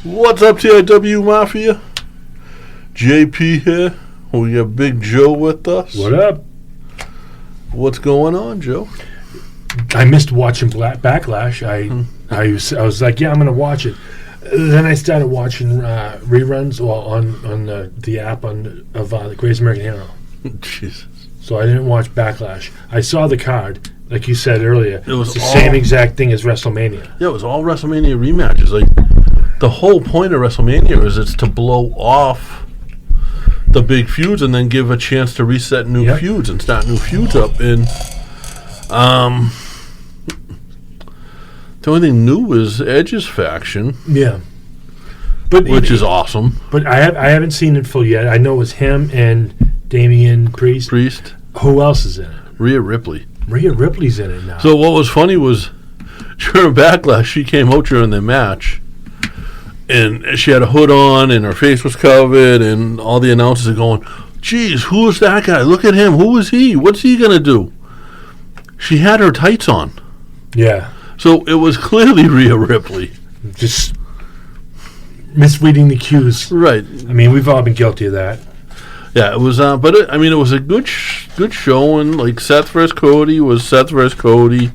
What's up, TIW Mafia? JP here. We got Big Joe with us. What up? What's going on, Joe? I missed watching Backlash. I was like, yeah, I'm going to watch it. Then I started watching reruns on the app of the Greatest American Hero. Jesus. So I didn't watch Backlash. I saw the card, like you said earlier. It was the same exact thing as WrestleMania. Yeah, it was all WrestleMania rematches. Like, the whole point of WrestleMania is it's to blow off the big feuds and then give a chance to reset new feuds and start new feuds up. And the only thing new is Edge's faction. Yeah. Which is awesome. But I haven't seen it full yet. I know it was him and Damian Priest. Who else is in it? Rhea Ripley. Rhea Ripley's in it now. So what was funny was during Backlash, she came out during the match, and she had a hood on, and her face was covered, and all the announcers are going, geez, who is that guy? Look at him. Who is he? What's he going to do? She had her tights on. Yeah. So it was clearly Rhea Ripley. Just misreading the cues. Right. I mean, we've all been guilty of that. Yeah, it was, but it was a good showing. Like, Seth versus Cody was Seth versus Cody.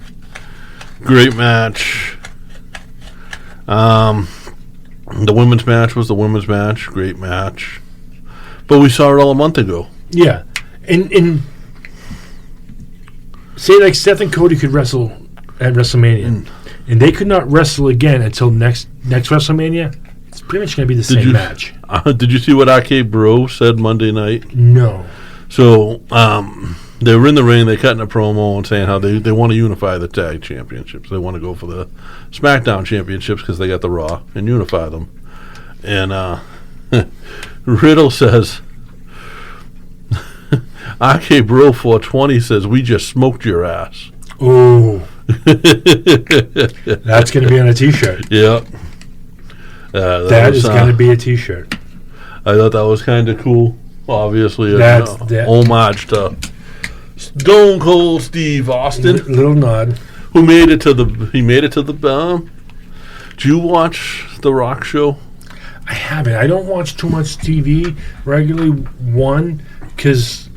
Great match. The women's match was the women's match. Great match. But we saw it all a month ago. Yeah. And say, like, Seth and Cody could wrestle at WrestleMania, and they could not wrestle again until next WrestleMania. It's pretty much going to be the same match. Did you see what RK Bro said Monday night? No. So, they were in the ring, they cut in a promo and saying how they want to unify the tag championships. They want to go for the SmackDown championships because they got the Raw and unify them. And Riddle says, RK Bro 420 says, we just smoked your ass. Oh. That's going to be on a t-shirt. Yep. That is going to be a t-shirt. I thought that was kind of cool. Obviously, homage to Stone Cold Steve Austin. Little nod. Who made it to the? He made it to the. Did you watch the Rock show? I haven't. I don't watch too much TV regularly. One, because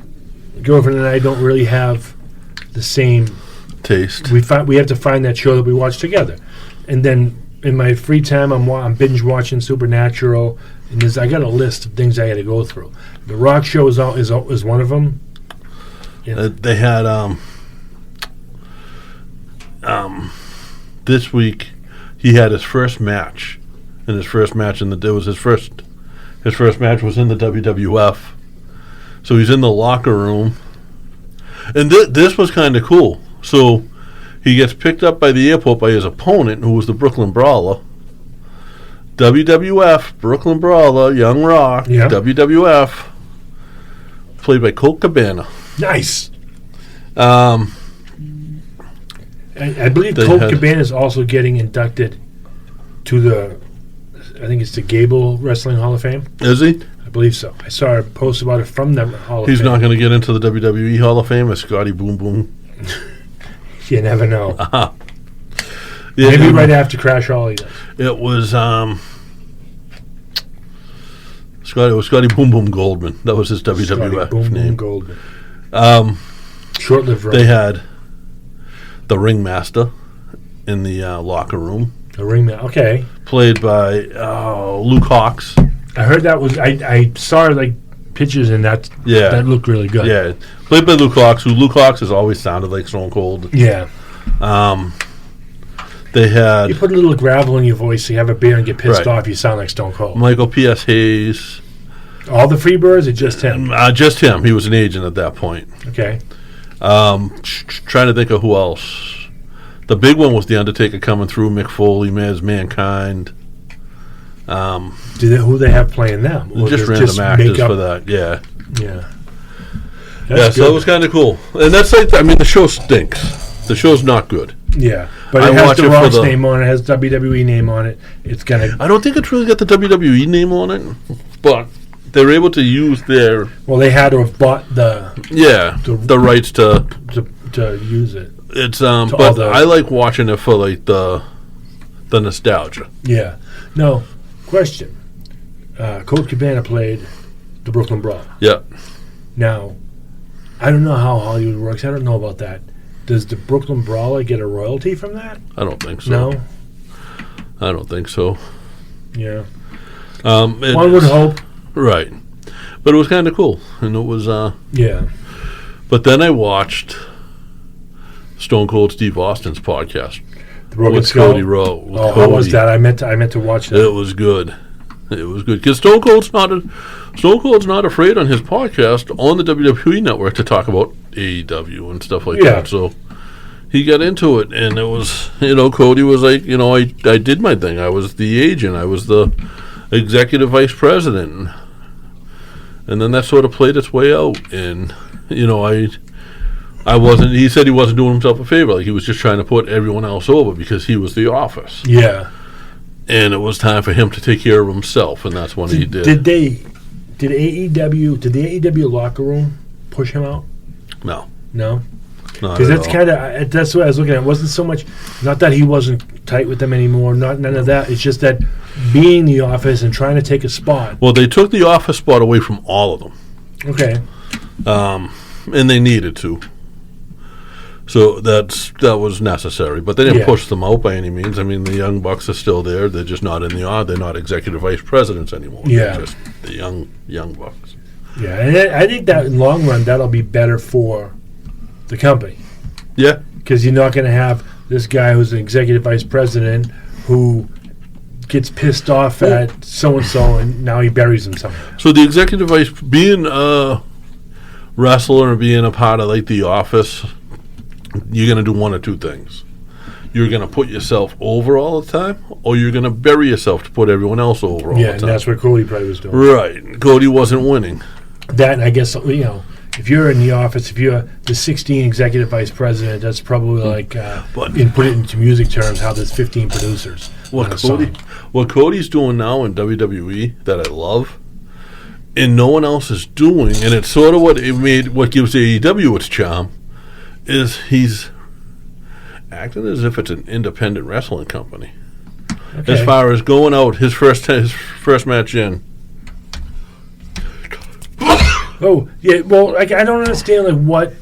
girlfriend and I don't really have the same taste. We have to find that show that we watch together, and then in my free time, I'm binge watching Supernatural, and I got a list of things I got to go through. The Rock show is one of them. Yeah. They had this week. He had his first match, and his first match match was in the WWF. So he's in the locker room, and this was kind of cool. So he gets picked up by the airport by his opponent, who was the Brooklyn Brawler. WWF, Brooklyn Brawler, Young Rock, WWF, played by Colt Cabana. Nice. I believe Colt Cabana is also getting inducted to I think it's the Gable Wrestling Hall of Fame. Is he? I believe so. I saw a post about it from the Hall of Fame. He's not going to get into the WWE Hall of Fame as Scotty Boom Boom. You never know. Yeah, maybe right after Crash Holly does. It was Scotty Boom Boom Goldman. That was his WWF Boom name. Boom Goldman. Short-lived run. They had the Ringmaster in the locker room. The Ringmaster, okay. Played by Luke Hawx. I heard that was. I saw like pictures and that looked really good. Yeah, played by Luke Hawx. Luke Hawx has always sounded like Stone Cold. Yeah. They had. You put a little gravel in your voice, so you have a beer and get pissed off. You sound like Stone Cold. Michael P.S. Hayes. All the Freebirds, or just him? Just him. He was an agent at that point. Okay. Trying to think of who else. The big one was the Undertaker coming through. Mick Foley, Mankind. Who they have playing them? Or just random actors for that. Yeah. Yeah. So it was kind of cool. And that's like, the show stinks. The show's not good. Yeah. But it has the Rock's name on it. It has WWE name on it. It's gonna. I don't think it's really got the WWE name on it, but they're able to use their. Well, they had to have bought the rights to use it. It's but I like watching it for like the nostalgia. Yeah. No, Question. Colt Cabana played the Brooklyn Brawl. Yeah. Now, I don't know how Hollywood works. I don't know about that. Does the Brooklyn Brawler get a royalty from that? I don't think so. No? I don't think so. Yeah. One would hope. Right. But it was kind of cool. And it was... yeah. But then I watched Stone Cold Steve Austin's podcast with Cody Rhodes. How was that? I meant to watch that. It was good. It was good because Stone Cold's not afraid on his podcast on the WWE Network to talk about AEW and stuff like that. So he got into it, and it was, Cody was like, I did my thing. I was the agent. I was the executive vice president, and then that sort of played its way out. And I wasn't. He said he wasn't doing himself a favor. Like he was just trying to put everyone else over because he was the office. Yeah. And it was time for him to take care of himself, and that's when he did. Did the AEW locker room push him out? No. No? Because that's what I was looking at. It wasn't so much, not that he wasn't tight with them anymore, none of that. It's just that being the office and trying to take a spot. Well, they took the office spot away from all of them. Okay. And they needed to. So that was necessary, but they didn't push them out by any means. I mean, the Young Bucks are still there; they're just not in the they're not executive vice presidents anymore. Yeah, they're just the young Bucks. Yeah, and I think that in the long run that'll be better for the company. Yeah, because you're not going to have this guy who's an executive vice president who gets pissed off at so and so, and now he buries him somewhere. So the executive vice, being a wrestler and being a part of like the office. You're going to do one or two things. You're going to put yourself over all the time, or you're going to bury yourself to put everyone else over all the time. Yeah, and that's what Cody probably was doing. Right. Cody wasn't winning. That, I guess, if you're in the office, if you're the 16 executive vice president, that's probably like, put it into music terms, how there's 15 producers. What Cody's doing now in WWE that I love, and no one else is doing, and it's sort of what gives AEW its charm, is he's acting as if it's an independent wrestling company. Okay. As far as going out, his first match in. Oh yeah, well, I don't understand what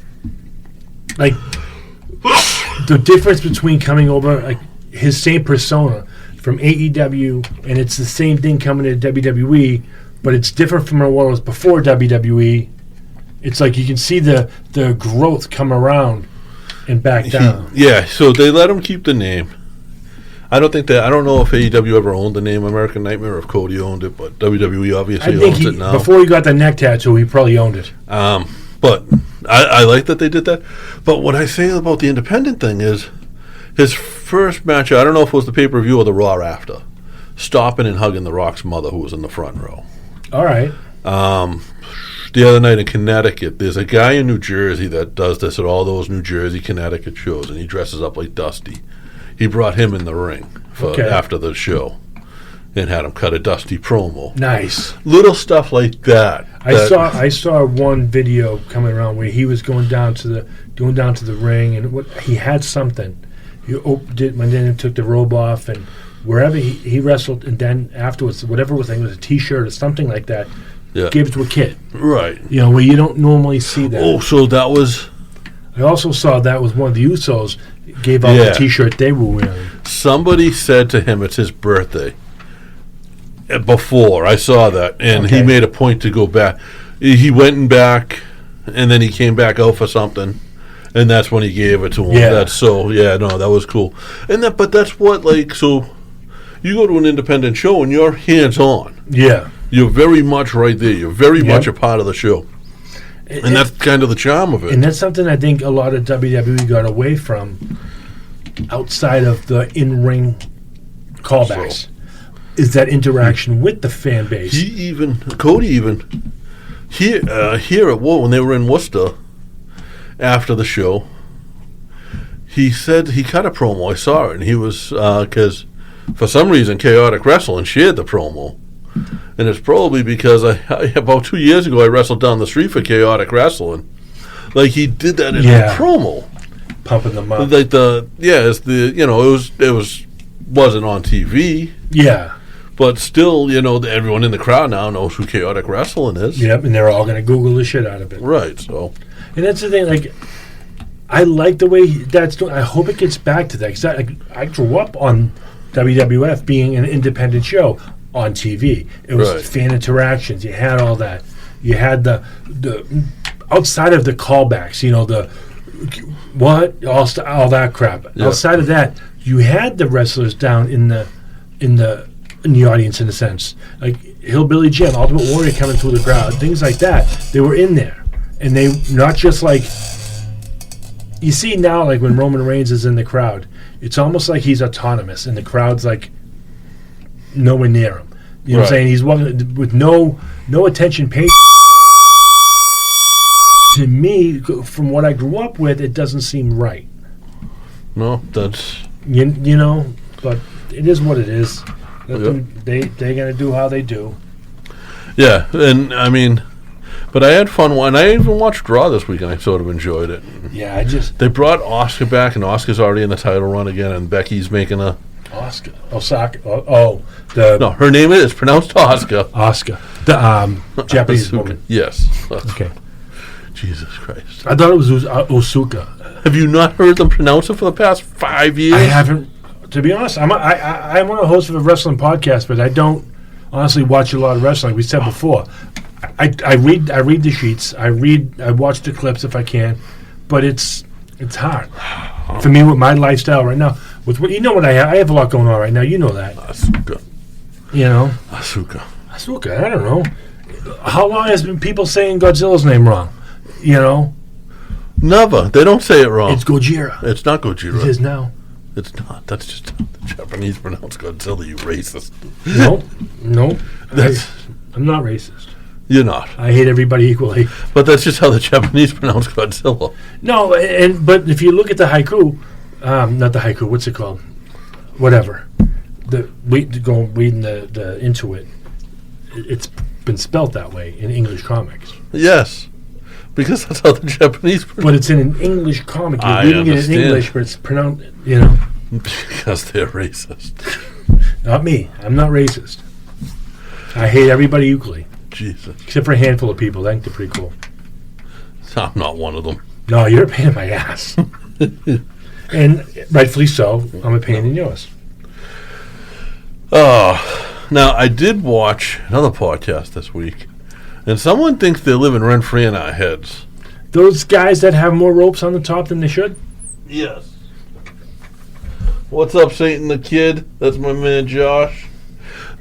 the difference between coming over his same persona from AEW, and it's the same thing coming to WWE, but it's different from what it was before WWE. It's like you can see the growth come around and back down. So they let him keep the name. I don't know if AEW ever owned the name American Nightmare or if Cody owned it, but WWE obviously owns it now. Before he got the neck tattoo, he probably owned it. But I like that they did that. But what I say about the independent thing is his first match, I don't know if it was the pay-per-view or the Raw after, stopping and hugging The Rock's mother who was in the front row. All right. The other night in Connecticut, there's a guy in New Jersey that does this at all those New Jersey, Connecticut shows, and he dresses up like Dusty. He brought him in the ring after the show and had him cut a Dusty promo. Nice. Little stuff like that. I saw one video coming around where he was going down to the ring, and he had something. He then took the robe off, and wherever he wrestled, and then afterwards, whatever was, I think it was a T-shirt or something like that. Yeah. Gave it to a kid. Right. Where you don't normally see that. Oh, so that was... I also saw that was one of the Usos gave out the T-shirt they were wearing. Somebody said to him it's his birthday. Before, I saw that, and he made a point to go back. He went back, and then he came back out for something, and that's when he gave it to him. Yeah. That was cool. But that's what, so you go to an independent show, and you're hands-on. Yeah. You're very much right there. You're very much a part of the show. And that's kind of the charm of it. And that's something I think a lot of WWE got away from outside of the in-ring callbacks, is that interaction with the fan base. Cody here at when they were in Worcester after the show, he said he cut a promo. I saw it, and he was, because for some reason Chaotic Wrestling shared the promo. And it's probably because about 2 years ago I wrestled down the street for Chaotic Wrestling. He did that in a promo, pumping them up. It wasn't on TV. Yeah, But still, everyone in the crowd now knows who Chaotic Wrestling is. Yep, and they're all going to Google the shit out of it. Right, so. And that's the thing, like, I like the way that's doing. I hope it gets back to that. Because I grew up on WWF being an independent show on TV. It was fan interactions. You had all that. You had the outside of the callbacks, all that crap. Yep. Outside of that, you had the wrestlers down in the audience, in a sense, like Hillbilly Jim, Ultimate Warrior coming through the crowd, things like that. They were in there, and they not just like you see now, like when Roman Reigns is in the crowd, it's almost like he's autonomous, and the crowd's like nowhere near him. You know what I'm saying? He's walking with no attention paid. To me, from what I grew up with, it doesn't seem right. No, that's but it is what it is. They're gonna do how they do. Yeah, and I mean, but I had fun. I even watched Raw this week, and I sort of enjoyed it. Yeah, they brought Oscar back, and Oscar's already in the title run again, and Becky's making a Osaka. No, her name is pronounced Oscar. Oscar, the Japanese woman. Yes. Okay. Jesus Christ! I thought it was Osuka. Have you not heard them pronounce it for the past 5 years? I haven't. To be honest, I'm one of the hosts of a wrestling podcast, but I don't honestly watch a lot of wrestling. We said before, I read the sheets. I watch the clips if I can, but it's hard for me with my lifestyle right now. With what I have a lot going on right now. You know that. Asuka. Asuka. I don't know. How long has been people saying Godzilla's name wrong? Never. They don't say it wrong. It's Gojira. It's not Gojira. It is now. It's not. That's just how the Japanese pronounce Godzilla, you racist. No. I'm not racist. You're not. I hate everybody equally. But that's just how the Japanese pronounce Godzilla. No, but if you look at the haiku, not the haiku, what's it called? Whatever. Reading the into it, it's been spelt that way in English comics. Yes. Because that's how the Japanese pronounce it. But it's in an English comic. You're reading it in English, but it's pronounced, Because they're racist. Not me. I'm not racist. I hate everybody equally. Jesus. Except for a handful of people. I think they're pretty cool. I'm not one of them. No, you're a pain in my ass. And rightfully so. I'm a pain in yours. Now, I did watch another podcast this week, and someone thinks they're living rent-free in our heads. Those guys that have more ropes on the top than they should? Yes. What's up, Satan the Kid? That's my man, Josh.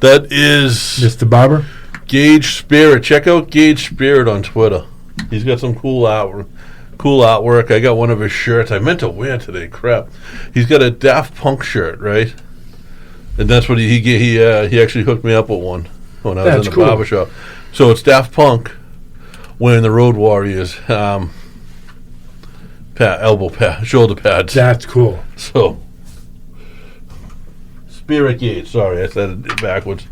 That is... Mr. Barber? Gage Spirit. Check out Gage Spirit on Twitter. He's got some cool artwork. I got one of his shirts. I meant to wear today. Crap. He's got a Daft Punk shirt, right? And that's what he actually hooked me up with one when I was in the barbershop. So it's Daft Punk wearing the Road Warriors shoulder pads. That's cool. So Spirit Gate. Sorry, I said it backwards.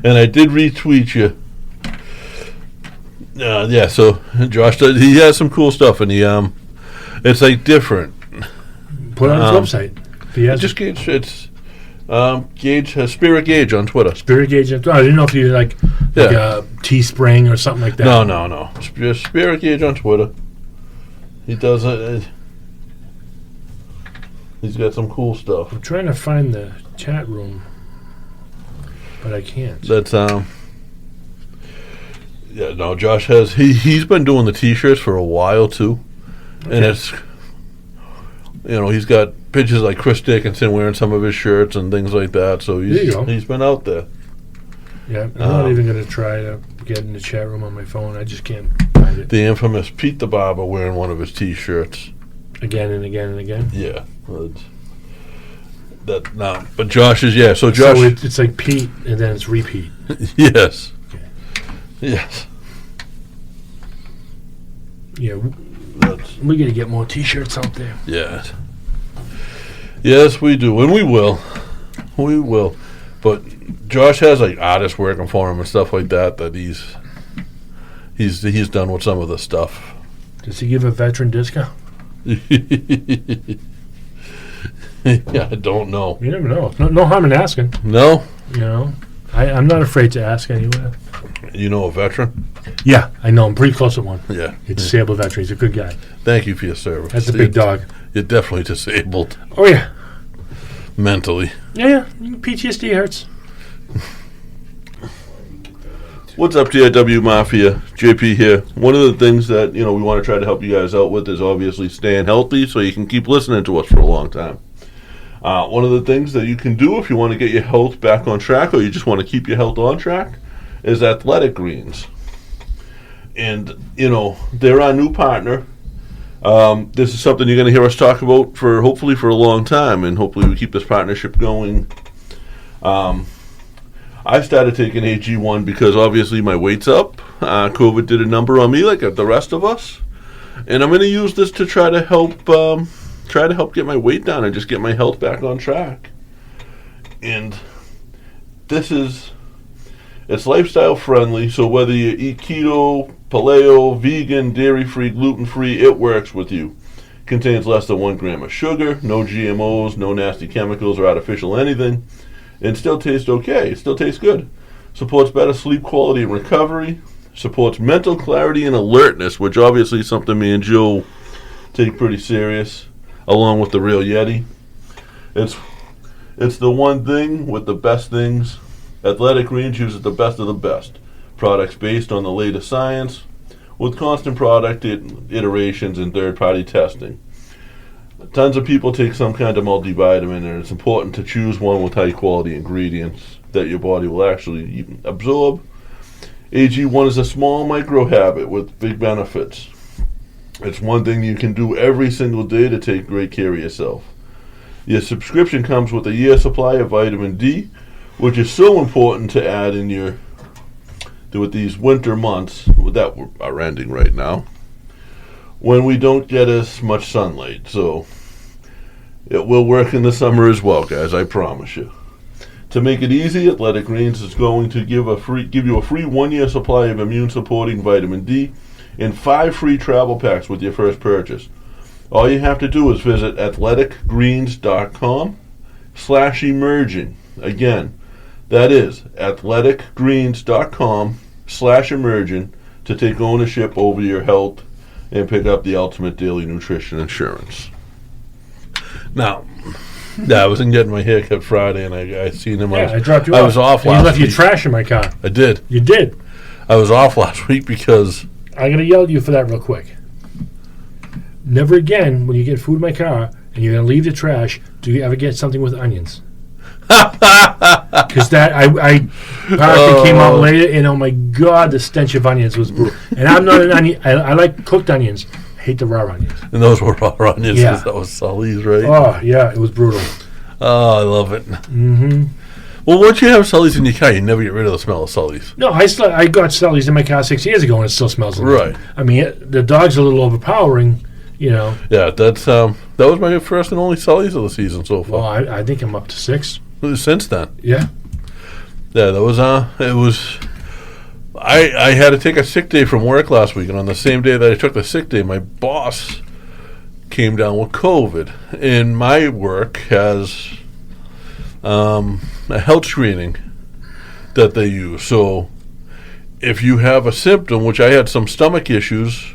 And I did retweet you. Yeah. So Josh, he has some cool stuff, and it's like different. Put it on his website. Just Gage. It's Gage Spirit Gage on Twitter. Spirit Gage. I didn't know if you like a Teespring or something like that. No. Spirit Gage on Twitter. He does it. He's got some cool stuff. I'm trying to find the chat room, but I can't. That's Josh has he's been doing the T-shirts for a while too, and it's he's got pictures like Chris Dickinson wearing some of his shirts and things like that. So he's been out there. Yeah, I'm not even going to try to get in the chat room on my phone. I just can't find it. The infamous Pete the Barber wearing one of his T-shirts. Again and again and again? Yeah. But Josh is, So Josh... So it's like Pete and then it's repeat. Yes. Okay. Yes. Yeah, we got to get more T-shirts out there. Yes. Yes, we do. And we will. We will. But Josh has like artists working for him and stuff like that he's done with some of the stuff. Does he give a veteran discount? Yeah, I don't know. You never know. No harm in asking. No. I'm not afraid to ask anywhere. You know a veteran? Yeah, I know. I'm pretty close with one. Yeah. He's a disabled veteran. He's a good guy. Thank you for your service. That's a big dog. You're definitely disabled. Oh, yeah. Mentally. Yeah. PTSD hurts. What's up, DIW Mafia? JP here. One of the things that, we want to try to help you guys out with is obviously staying healthy so you can keep listening to us for a long time. One of the things that you can do if you want to get your health back on track or you just want to keep your health on track is Athletic Greens. And, they're our new partner. This is something you're going to hear us talk about hopefully for a long time, and hopefully we keep this partnership going. I started taking AG1 because obviously my weight's up. COVID did a number on me like the rest of us. And I'm going to use this to try to help get my weight down and just get my health back on track. And it's lifestyle friendly, so whether you eat keto, paleo, vegan, dairy-free, gluten-free, it works with you. Contains less than 1 gram of sugar, no GMOs, no nasty chemicals or artificial anything, and still tastes okay. It still tastes good. Supports better sleep quality and recovery. Supports mental clarity and alertness, which obviously is something me and Joe take pretty serious, along with the Real Yeti. It's the one thing with the best things. Athletic Greens uses the best of the best. Products based on the latest science, with constant product iterations and third-party testing. Tons of people take some kind of multivitamin, and it's important to choose one with high-quality ingredients that your body will actually absorb. AG1 is a small micro-habit with big benefits. It's one thing you can do every single day to take great care of yourself. Your subscription comes with a year's supply of vitamin D, which is so important to add in with these winter months that are ending right now, when we don't get as much sunlight. So it will work in the summer as well, guys, I promise you. To make it easy, Athletic Greens is going to give you a free 1-year supply of immune-supporting vitamin D and 5 free travel packs with your first purchase. All you have to do is visit athleticgreens.com/emerging. Again, that is athleticgreens.com/emerging to take ownership over your health and pick up the ultimate daily nutrition insurance. Now, I wasn't getting my hair cut Friday, and I seen him. I dropped you off. I was off last week. You left your trash in my car. I did. You did. I was off last week because... I'm going to yell at you for that real quick. Never again, when you get food in my car and you're going to leave the trash, do you ever get something with onions. Because I came out later, and oh my God, the stench of onions was brutal. And I'm not an onion. I like cooked onions. I hate the raw onions. And those were raw onions, Yeah. because that was Sully's, right? Oh, yeah, it was brutal. Oh, I love it. Mm-hmm. Well, once you have Sully's in your car, you never get rid of the smell of Sully's. No, I got Sully's in my car 6 years ago, and it still smells like Right. I mean, the dog's a little overpowering, Yeah, that's that was my first and only Sully's of the season so Well, far. I think I'm up to 6. Since then. Yeah. Yeah, that was it was. I had to take a sick day from work last week, and on the same day that I took the sick day, my boss came down with COVID. And my work has a health screening that they use. So if you have a symptom, which I had some stomach issues,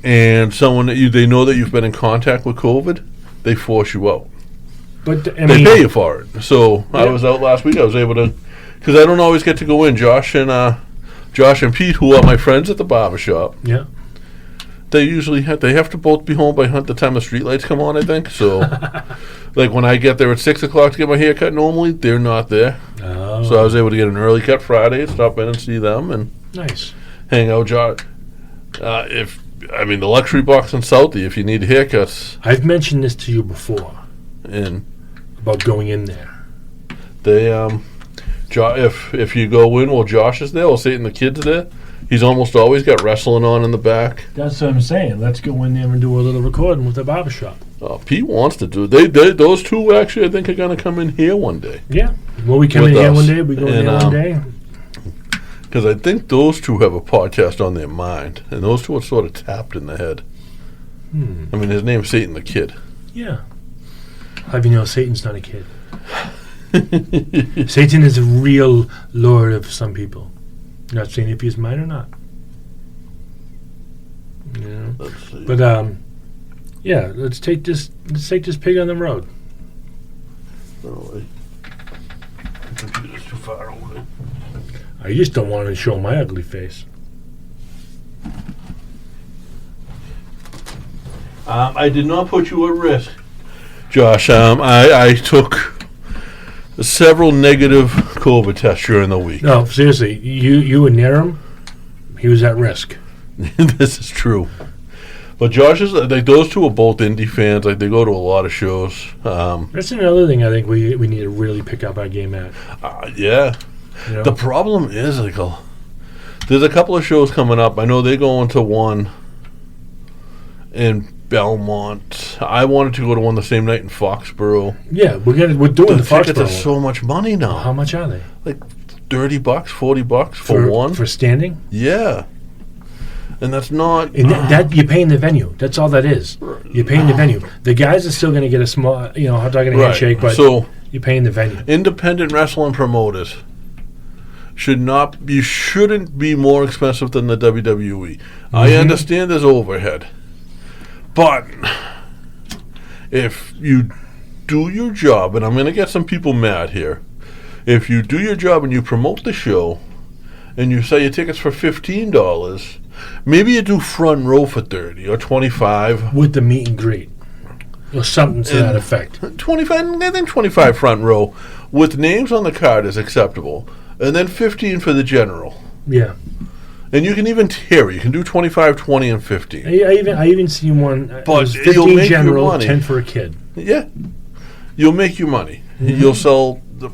and someone that they know that you've been in contact with COVID, they force you out. But They pay you for it. So Yeah. I was out last week. I was able to, because I don't always get to go in. Josh and Pete, who are my friends at the barbershop, Yeah. they usually have to both be home by the time the streetlights come on, I think. So, like when I get there at 6 o'clock to get my hair cut, normally they're not there. Oh. So I was able to get an early cut Friday, stop in and see them, and Nice. hang out. The luxury box in Southie, if you need haircuts, I've mentioned this to you before and about going in there. they if you go in while Josh is there, or Satan the kid's there, he's almost always got wrestling on in the back. That's what I'm saying. Let's go in there and do a little recording with the barbershop. Pete wants to do. Those two actually, I think, are going to come in here one day. Yeah. Well, we come With in here us. one day. We go in there one day. Because I think those two have a podcast on their mind, and those two are sort of tapped in the head. I mean, his name's Satan the Kid. Yeah. How do you know Satan's not a kid? Satan is a real lord of some people. Not saying if he's mine or not. You know? Let's see. But yeah, let's take this pig on the road. Oh, wait. The computer's too far away. I just don't want to show my ugly face. I did not put you at risk, Josh. I took several negative COVID tests during the week. No, seriously, you were near him. He was at risk. This is true. But Josh is like, those two are both indie fans. Like, they go to a lot of shows. That's another thing I think we need to really pick up our game at. Yeah. You know? The problem is, like, there's a couple of shows coming up. I know they're going to one in Belmont. I wanted to go to one the same night in Foxborough. Yeah, we're doing the Foxborough. Tickets are so much money now. How much are they? Like $30, $40 for one. For standing? Yeah. And that's not... And that you're paying the venue. That's all that is. You're paying the venue. The guys are still going to get a small, hot dog and a handshake, but so you're paying the venue. Independent wrestling promoters shouldn't be more expensive than the WWE. Mm-hmm. I understand there's overhead. But if you do your job, and I'm going to get some people mad here, if you do your job and you promote the show and you sell your tickets for $15, maybe you do front row for $30 or $25 with the meet and greet or something to that effect. $25, I think $25 front row with names on the card is acceptable, and then $15 for the general. Yeah. And you can even tier. You can do 25, 20, and 15. I even seen one. But 15 you'll make general, your money. 10 for a kid. Yeah, you'll make you money. Mm-hmm. You'll sell the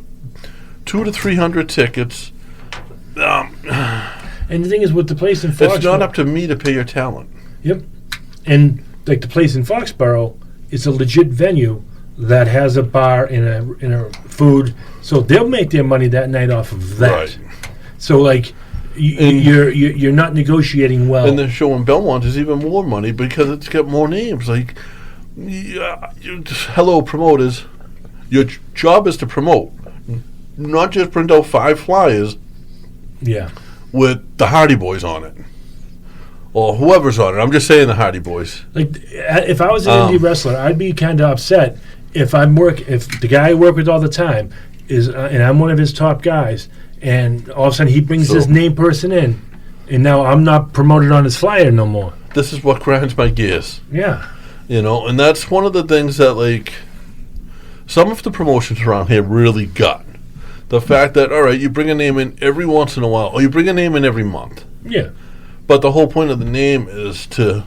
200 to 300 tickets. And the thing is, with the place in Foxborough, it's not up to me to pay your talent. Yep. And like the place in Foxborough, it's a legit venue that has a bar and a food, so they'll make their money that night off of that. Right. So like. You're not negotiating well. And the show in Belmont is even more money because it's got more names. Like, hello, promoters. Your job is to promote, not just print out 5 flyers. Yeah. With the Hardy Boys on it, or whoever's on it. I'm just saying the Hardy Boys. Like, if I was an indie wrestler, I'd be kind of upset if the guy I work with all the time is, and I'm one of his top guys. And all of a sudden he brings his name person in, and now I'm not promoted on his flyer no more. This is what grinds my gears. Yeah. And that's one of the things that, like, some of the promotions around here really got. The fact that, all right, you bring a name in every once in a while, or you bring a name in every month. Yeah. But the whole point of the name is to...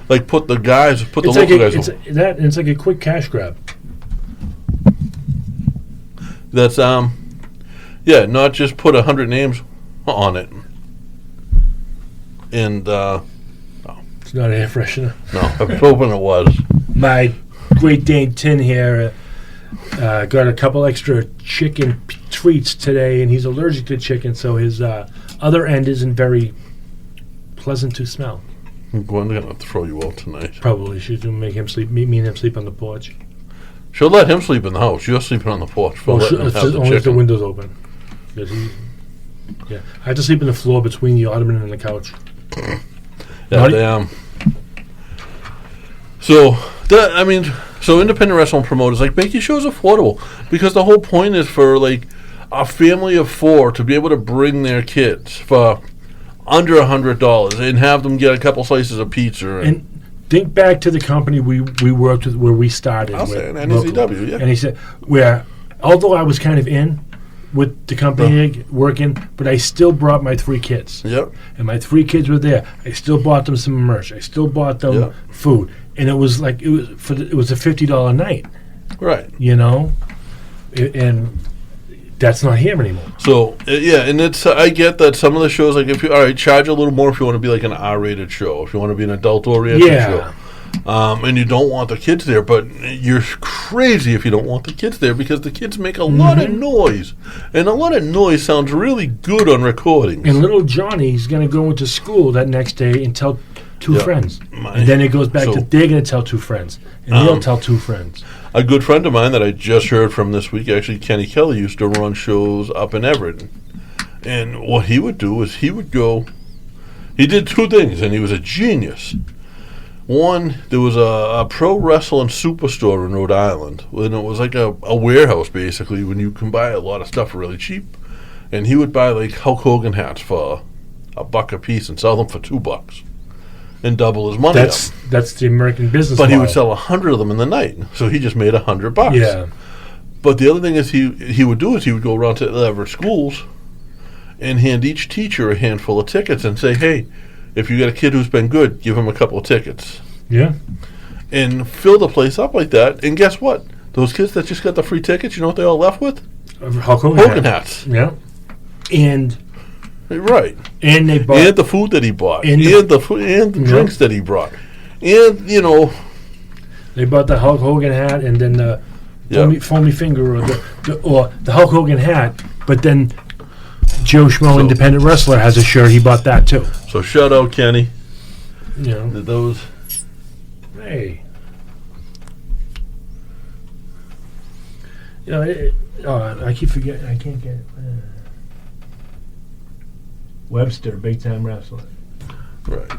like put the local guys. It's like a quick cash grab. That's not just put 100 names on it. And it's not air freshener. No, I was hoping it was. My Great Dane Tin here got a couple extra chicken treats today, and he's allergic to chicken, so his other end isn't very pleasant to smell. I'm going to throw you out tonight. Probably. She's going to make him sleep. Me and him sleep on the porch. She'll let him sleep in the house. You're sleeping on the porch. Only if the window's open. Yeah. I have to sleep on the floor between the ottoman and the couch. Yeah, damn. So independent wrestling promoters, like, make your shows affordable. Because the whole point is for, like, a family of 4 to be able to bring their kids for under $100 and have them get a couple slices of pizza. And think back to the company we worked with where we started. I'll say an NECW, yeah. And he said, although I was kind of in with the company working, but I still brought my 3 kids. Yep. And my 3 kids were there. I still bought them some merch. I still bought them food. And it was like, it was a $50 night. Right. And that's not here anymore. So, and it's I get that some of the shows, like, if you, all right, charge a little more if you want to be like an R-rated show, if you want to be an adult-oriented show. And you don't want the kids there, but you're crazy if you don't want the kids there because the kids make a lot of noise. And a lot of noise sounds really good on recordings. And little Johnny's going to go into school that next day and tell two friends. And then it goes back to they're going to tell two friends. And they'll tell two friends. A good friend of mine that I just heard from this week, actually, Kenny Kelly, used to run shows up in Everett. And what he would do is he would go... He did two things, and he was a genius. One, there was a pro wrestling superstore in Rhode Island, and it was like a warehouse, basically, when you can buy a lot of stuff for really cheap. And he would buy, like, Hulk Hogan hats for $1 a piece and sell them for $2 and double his money. That's the American business But model. he would sell 100 of them in the night, so he just made $100. Yeah. But the other thing is he would do is he would go around to the Everett schools and hand each teacher a handful of tickets and say, hey, if you got a kid who's been good, give him a couple of tickets. Yeah. And fill the place up like that. And guess what? Those kids that just got the free tickets, you know what they all left with? Hulk Hogan hats. Yeah. And... Right. And they bought... And the food that he bought. And the drinks that he brought. And, you know... They bought the Hulk Hogan hat and then the foamy finger or the Hulk Hogan hat, but then Joe Schmo, independent wrestler, has a shirt. He bought that too. So shout out, Kenny. You know. Those... Hey. You know, I keep forgetting. I can't get it. Webster, big time wrestler. Right.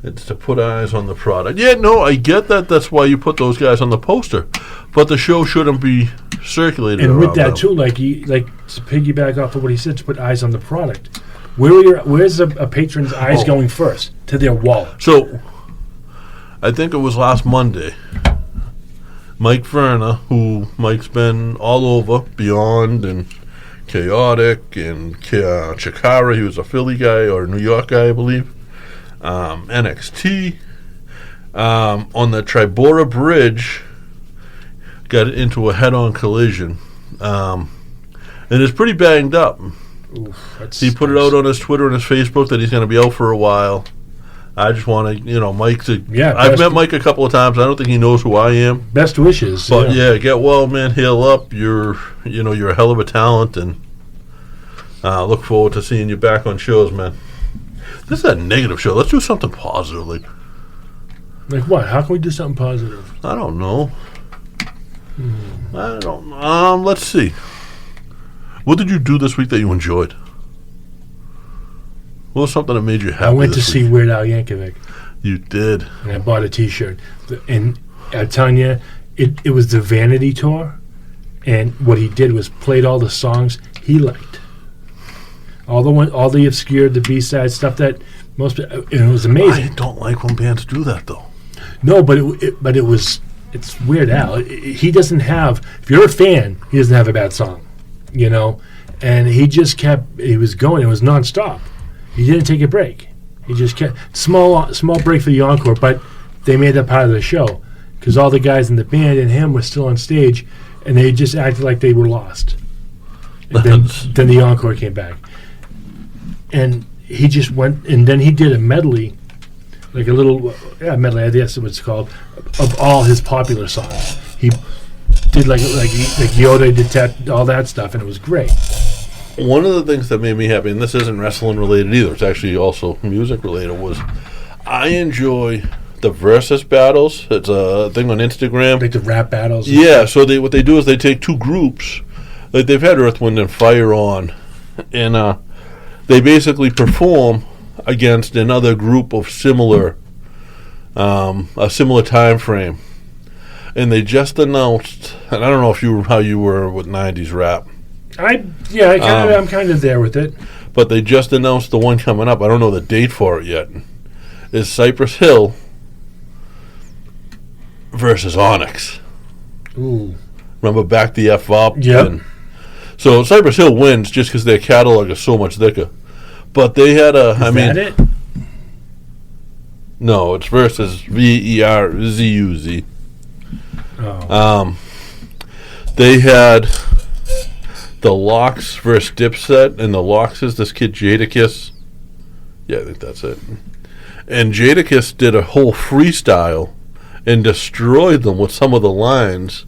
It's to put eyes on the product. Yeah, no, I get that. That's why you put those guys on the poster. But the show shouldn't be circulated and with around that them. too, like to piggyback off of what he said, to put eyes on the product. Where's a patron's eyes going first? To their wallet. So, I think it was last Monday. Mike Verna, who Mike's been all over, Beyond and Chaotic and Chikara. He was a Philly guy or a New York guy, I believe. NXT. On the Tribora Bridge, got into a head-on collision. And is pretty banged up. Oof, he put it out on his Twitter and his Facebook that he's going to be out for a while. I just want to, Mike to... Yeah, I've met Mike a couple of times. I don't think he knows who I am. Best wishes. But, get well, man. Heal up. You're a hell of a talent, and look forward to seeing you back on shows, man. This is a negative show. Let's do something positive. Like what? How can we do something positive? I don't know. I don't know. Let's see. What did you do this week that you enjoyed? What was something that made you happy? I went to see Weird Al Yankovic. You did. And I bought a T-shirt. And I'm telling you, it was the Vanity Tour. And what he did was played all the songs he liked. All the obscure, the B-side stuff that most... And it was amazing. I don't like when bands do that, though. No, but it was... It's Weird Al. He doesn't have... If you're a fan, he doesn't have a bad song. And he just kept... He was going. It was nonstop. He didn't take a break. He just kept... Small break for the encore, but they made that part of the show. Because all the guys in the band and him were still on stage, and they just acted like they were lost. And then the encore came back. And he just went... And then he did a medley, like a little... medley, I guess it's called, of all his popular songs. He did like Yoda did all that stuff, and it was great. One of the things that made me happy, and this isn't wrestling related either, it's actually also music related, was I enjoy the versus battles. It's a thing on Instagram. Like the rap battles? Yeah, so what they do is they take two groups, like they've had Earth, Wind, and Fire on, and they basically perform against another group of a similar time frame. And they just announced, and I don't know how you were with 90s rap. I'm kind of there with it. But they just announced the one coming up. I don't know the date for it yet. Is Cypress Hill versus Onyx. Ooh. Remember Back the F Up? Yep. So Cypress Hill wins just because their catalog is so much thicker. But they had Is that it? No, it's versus VERZUZ. Oh. They had the Locks versus Dipset, and the Locks is this kid Jadakiss. Yeah, I think that's it. And Jadakiss did a whole freestyle and destroyed them with some of the lines.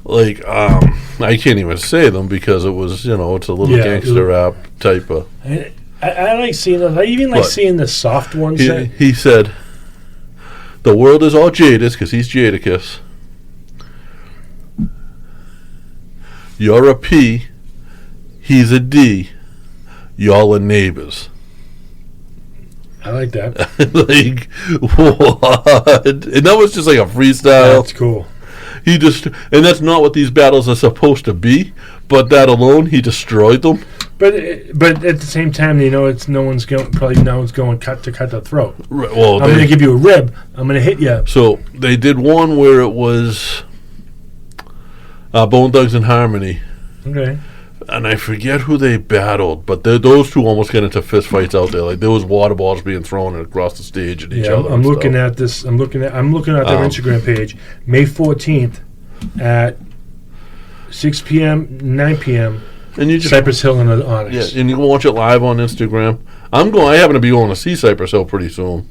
Like, I can't even say them because it was, it's a little gangster rap type of. I like seeing those. I even like seeing the soft ones. He said, the world is all Jadis, because he's Jadakiss. You're a P, he's a D, y'all are neighbors. I like that. Like, what? And that was just like a freestyle. That's cool. And that's not what these battles are supposed to be, but that alone, he destroyed them. But at the same time, it's no one's going cut the throat. Right, well, I'm going to give you a rib. I'm going to hit you. So they did one where it was Bone Thugs and Harmony. Okay. And I forget who they battled, but those two almost get into fist fights out there. Like there was water balls being thrown across the stage at each other. I'm looking at this. I'm looking at their Instagram page, May 14th at 6 p.m., 9 p.m. And you just, Cypress Hill and Onyx. Yeah, and you can watch it live on Instagram. I happen to be going to see Cypress Hill pretty soon.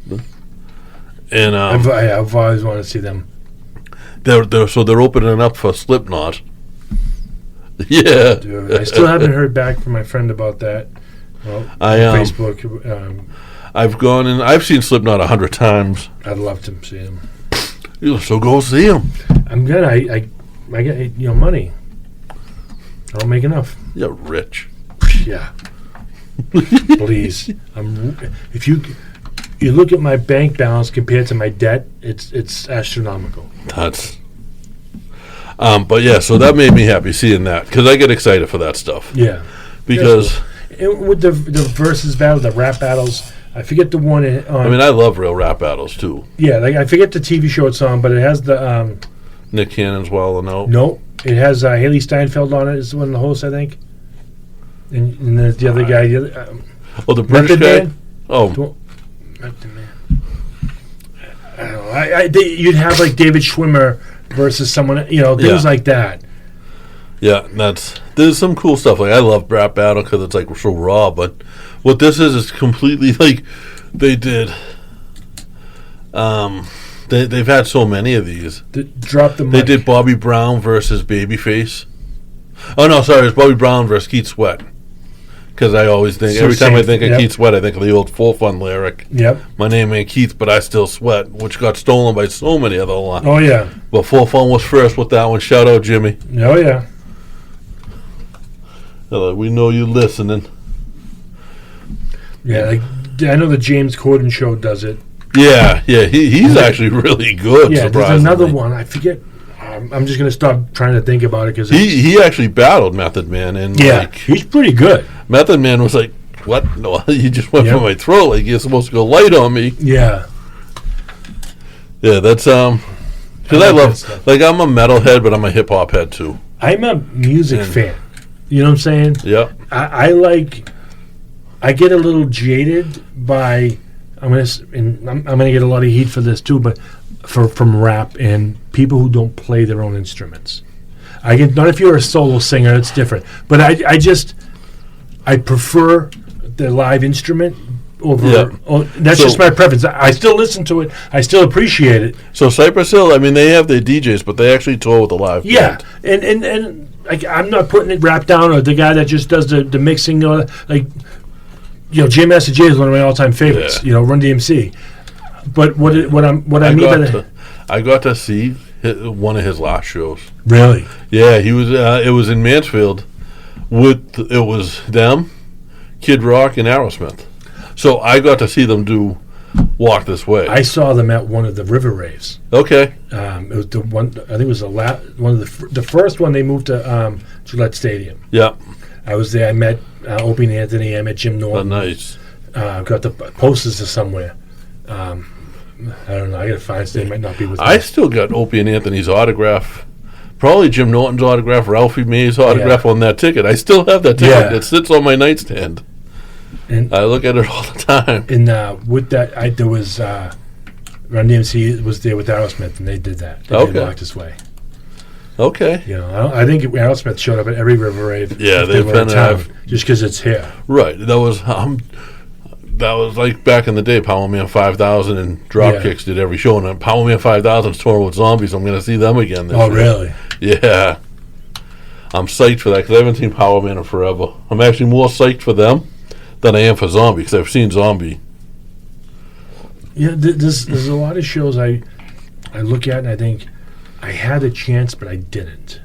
And I've always wanted to see them. They're opening up for Slipknot. Yeah, dude, I still haven't heard back from my friend about that. Well, Facebook. I've gone and I've seen Slipknot 100 times. I'd love to see him. So go see him. I'm good. I get money. I don't make enough. You're rich. Yeah. Please. If you look at my bank balance compared to my debt, it's astronomical. But yeah, so that made me happy seeing that because I get excited for that stuff. Yeah. Because with the versus battle, the rap battles, I forget the one on. I love real rap battles too. Yeah, like I forget the TV show it's on, but it has the Nick Cannon's Well or no? No, it has Haley Steinfeld on it. Is one of the hosts, I think. And the other guy, the British guy. Man? Oh, Method Man. I don't know. You'd have like David Schwimmer versus someone, things like that. Yeah, there's some cool stuff. Like I love rap battle because it's like so raw. But what this is completely like they did. They've had so many of these. Drop the mic. They did Bobby Brown versus Babyface. Oh no, sorry, it's Bobby Brown versus Keith Sweat. Because I always think every time I think of Keith Sweat, I think of the old Full Fun lyric. Yep. My name ain't Keith, but I still sweat, which got stolen by so many other lines. Oh yeah. But Full Fun was first with that one. Shout out Jimmy. Oh yeah. We know you listening. Yeah, I know the James Corden show does it. Yeah, he's actually really good. Yeah, there's another one. I forget. I'm just gonna stop trying to think about it because he actually battled Method Man, and he's pretty good. Method Man was like, "What? No, you just went for my throat. Like you're supposed to go light on me." Yeah, that's because I love like I'm a metalhead, but I'm a hip hop head too. I'm a music fan. You know what I'm saying? Yeah. I get a little jaded by I'm gonna get a lot of heat for this too, but from rap and people who don't play their own instruments. I get not if you're a solo singer, it's different. But I prefer the live instrument over. Yeah. That's just my preference. I still listen to it. I still appreciate it. So Cypress Hill, they have their DJs, but they actually tour with the live band. And I'm not putting it rap down or the guy that just does the mixing. Jam Master Jay is one of my all-time favorites. Yeah. Run DMC. But I got to see one of his last shows. Really? Yeah, he was. It was in Mansfield. It was them, Kid Rock, and Aerosmith. So I got to see them do Walk This Way. I saw them at one of the River Raves. Okay. It was the one. I think it was one of the first one they moved to Gillette Stadium. Yeah. I was there. I met Opie and Anthony. I met Jim Norton. Oh, nice. Got the posters to somewhere. I don't know. I got to find. They might not be with me. I still got Opie and Anthony's autograph. Probably Jim Norton's autograph, Ralphie May's autograph on that ticket. I still have that ticket. It sits on my nightstand. And I look at it all the time. And with that, there was Run DMC was there with Aerosmith, and they did that. They did Walk This Way. Okay. I think Aerosmith showed up at every River Rave. Yeah, they've been just because it's here. Right. That was like back in the day. Power Man 5000 and Dropkicks did every show, and Power Man 5000's touring with Zombies. I'm going to see them again this year. Really? Yeah. I'm psyched for that because I haven't seen Power Man in forever. I'm actually more psyched for them than I am for Zombie, because I've seen Zombie. Yeah, there's a lot of shows I look at and I think I had a chance, but I didn't.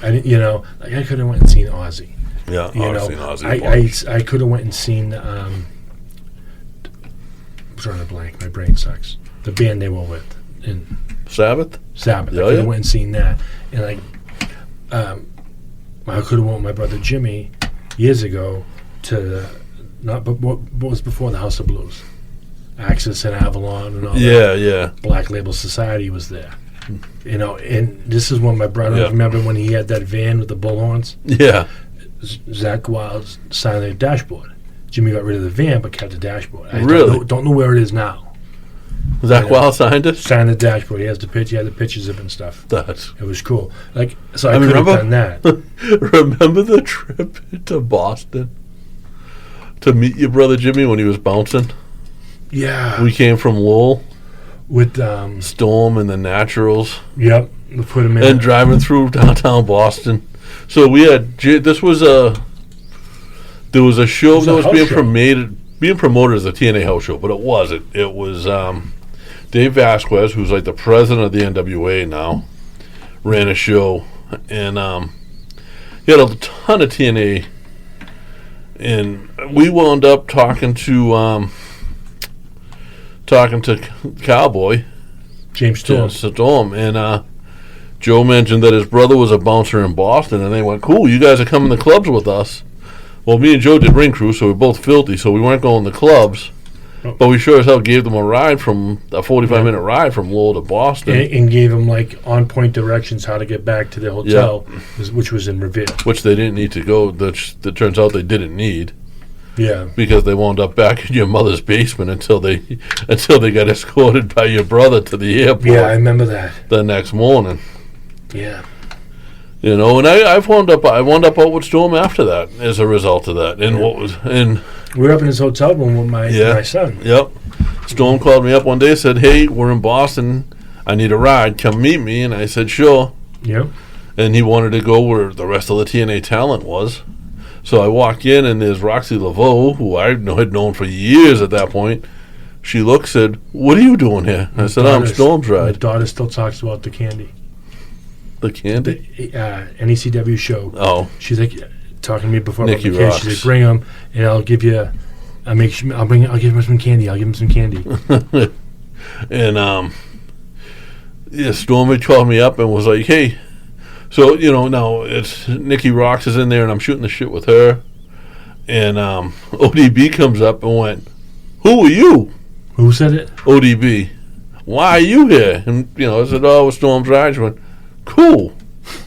I didn't, like I could have went and seen Ozzy. Yeah, I've seen Ozzy. I could have went and seen. I'm drawing a blank. My brain sucks. The band they were with in Sabbath. I could have went and seen that, and I could have went with my brother Jimmy years ago to what was before the House of Blues. Axis and Avalon and all that. Yeah. Black Label Society was there. And this is when my brother, remember when he had that van with the bullhorns? Yeah. Zach Wild signed the dashboard. Jimmy got rid of the van but kept the dashboard. I really? don't know where it is now. Zach Wild signed it? Signed the dashboard. He had the pictures of it and stuff. It was cool. So I could have done that. Remember the trip to Boston to meet your brother Jimmy when he was bouncing? Yeah. We came from Lowell with Storm and the Naturals. Yep. We put him in. And driving through downtown Boston. So we had there was a show that was being promoted as a TNA house show, but it wasn't. It was Dave Vasquez, who's like the president of the NWA now, ran a show, and he had a ton of TNA, and we wound up talking to Cowboy James Storm, and Joe mentioned that his brother was a bouncer in Boston, and they went, "Cool, you guys are coming to clubs with us." Well, me and Joe did ring crew, so we're both filthy, so we weren't going to clubs, but we sure as hell gave them a 45-minute ride from Lowell to Boston, and gave them on-point directions how to get back to their hotel, which was in Revere, which they didn't need to go. That turns out they didn't need. Yeah, because they wound up back in your mother's basement until they got escorted by your brother to the airport. Yeah, I remember that. The next morning. Yeah. And I wound up out with Storm after that as a result of that. And we were up in his hotel room with my son. Yep. Storm called me up one day and said, "Hey, we're in Boston. I need a ride. Come meet me." And I said, "Sure." Yep. And he wanted to go where the rest of the TNA talent was. So I walk in, and there's Roxy Laveau, who I had known for years at that point. She looked, said, "What are you doing here?" I said, "I'm Storm's ride." My daughter still talks about the candy. The candy? NECW show. Oh. She's talking to me before Nikki about the candy. She's "Bring them, and I'll give you. I'll give him some candy. I'll give him some candy." And Storm had called me up and was like, "Hey." So, now it's Nikki Rocks is in there, and I'm shooting the shit with her. And ODB comes up and went, "Who are you?" Who said it? ODB. "Why are you here?" And, I said, "Oh, it was Storm's ride." She went, "Cool."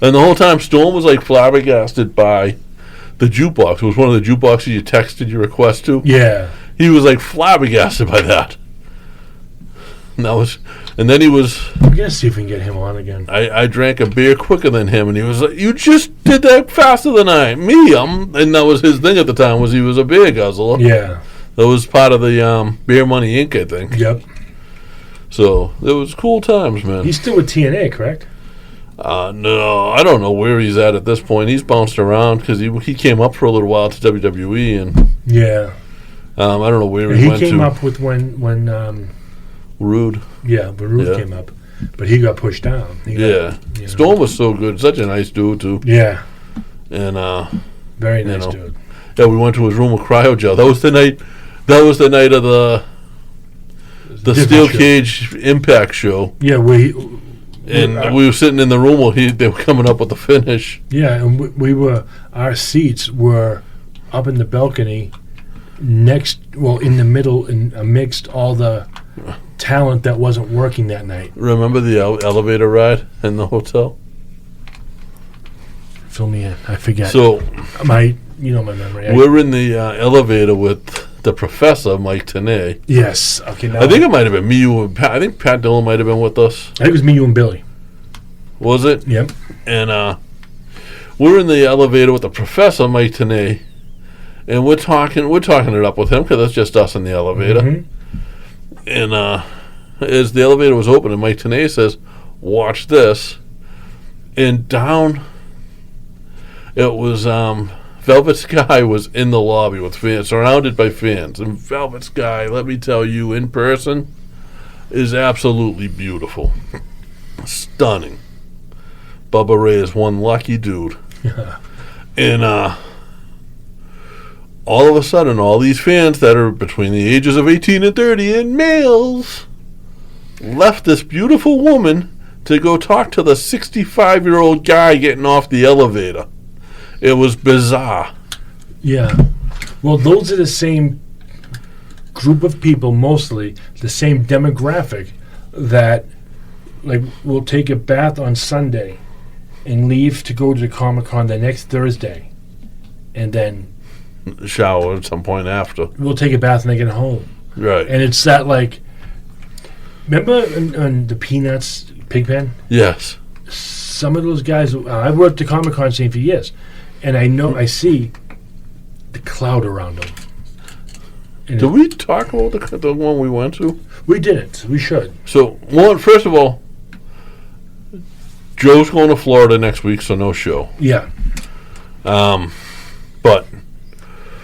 And the whole time, Storm was flabbergasted by the jukebox. It was one of the jukeboxes you texted your request to. Yeah. He was flabbergasted by that. And then he was... We're going to see if we can get him on again. I drank a beer quicker than him, and he was like, "You just did that faster than I. Me, and that was his thing at the time, was he was a beer guzzler. Yeah. That was part of the Beer Money Inc., I think. Yep. So, it was cool times, man. He's still with TNA, correct? No, I don't know where he's at this point. He's bounced around because he came up for a little while to WWE, and yeah, I don't know where he went to. He came up with when Rude. Yeah, when Rude came up, but he got pushed down. Storm was so good, such a nice dude too. Yeah, and very nice dude. Yeah, we went to his room with cryogel. That was the night. That was the night of the Steel Cage Impact show. Yeah, we were sitting in the room while they were coming up with the finish. Yeah, and our seats were up in the balcony, in the middle, and amidst all the talent that wasn't working that night. Remember the elevator ride in the hotel? Fill me in. I forget. So my memory. We're in the elevator with the professor, Mike Tenay. Yes. Okay. Now I think it might have been me, you, and Pat. I think Pat Dillon might have been with us. I think it was me, you, and Billy. Was it? Yep. And we're in the elevator with the professor, Mike Tenay, and we're talking it up with him because that's just us in the elevator. Mm-hmm. And as the elevator was opening, Mike Tenay says, "Watch this," and down. It was Velvet Sky was in the lobby with fans, surrounded by fans. And Velvet Sky, let me tell you, in person, is absolutely beautiful. Stunning. Bubba Ray is one lucky dude. And all of a sudden, all these fans that are between the ages of 18 and 30 and males left this beautiful woman to go talk to the 65-year-old guy getting off the elevator. It was bizarre. Yeah. Well, those are the same group of people, mostly the same demographic, that like will take a bath on Sunday and leave to go to the Comic-Con the next Thursday, and then Shower at some point after. we'll take a bath and they get home. Right. And it's that, like, remember in the Peanuts Pigpen? Yes. Some of those guys, I've worked the Comic-Con scene for years, and I see the cloud around them. And Did we talk about the one we went to? we didn't. We should. So, first of all, Joe's going to Florida next week, so no show. Yeah. But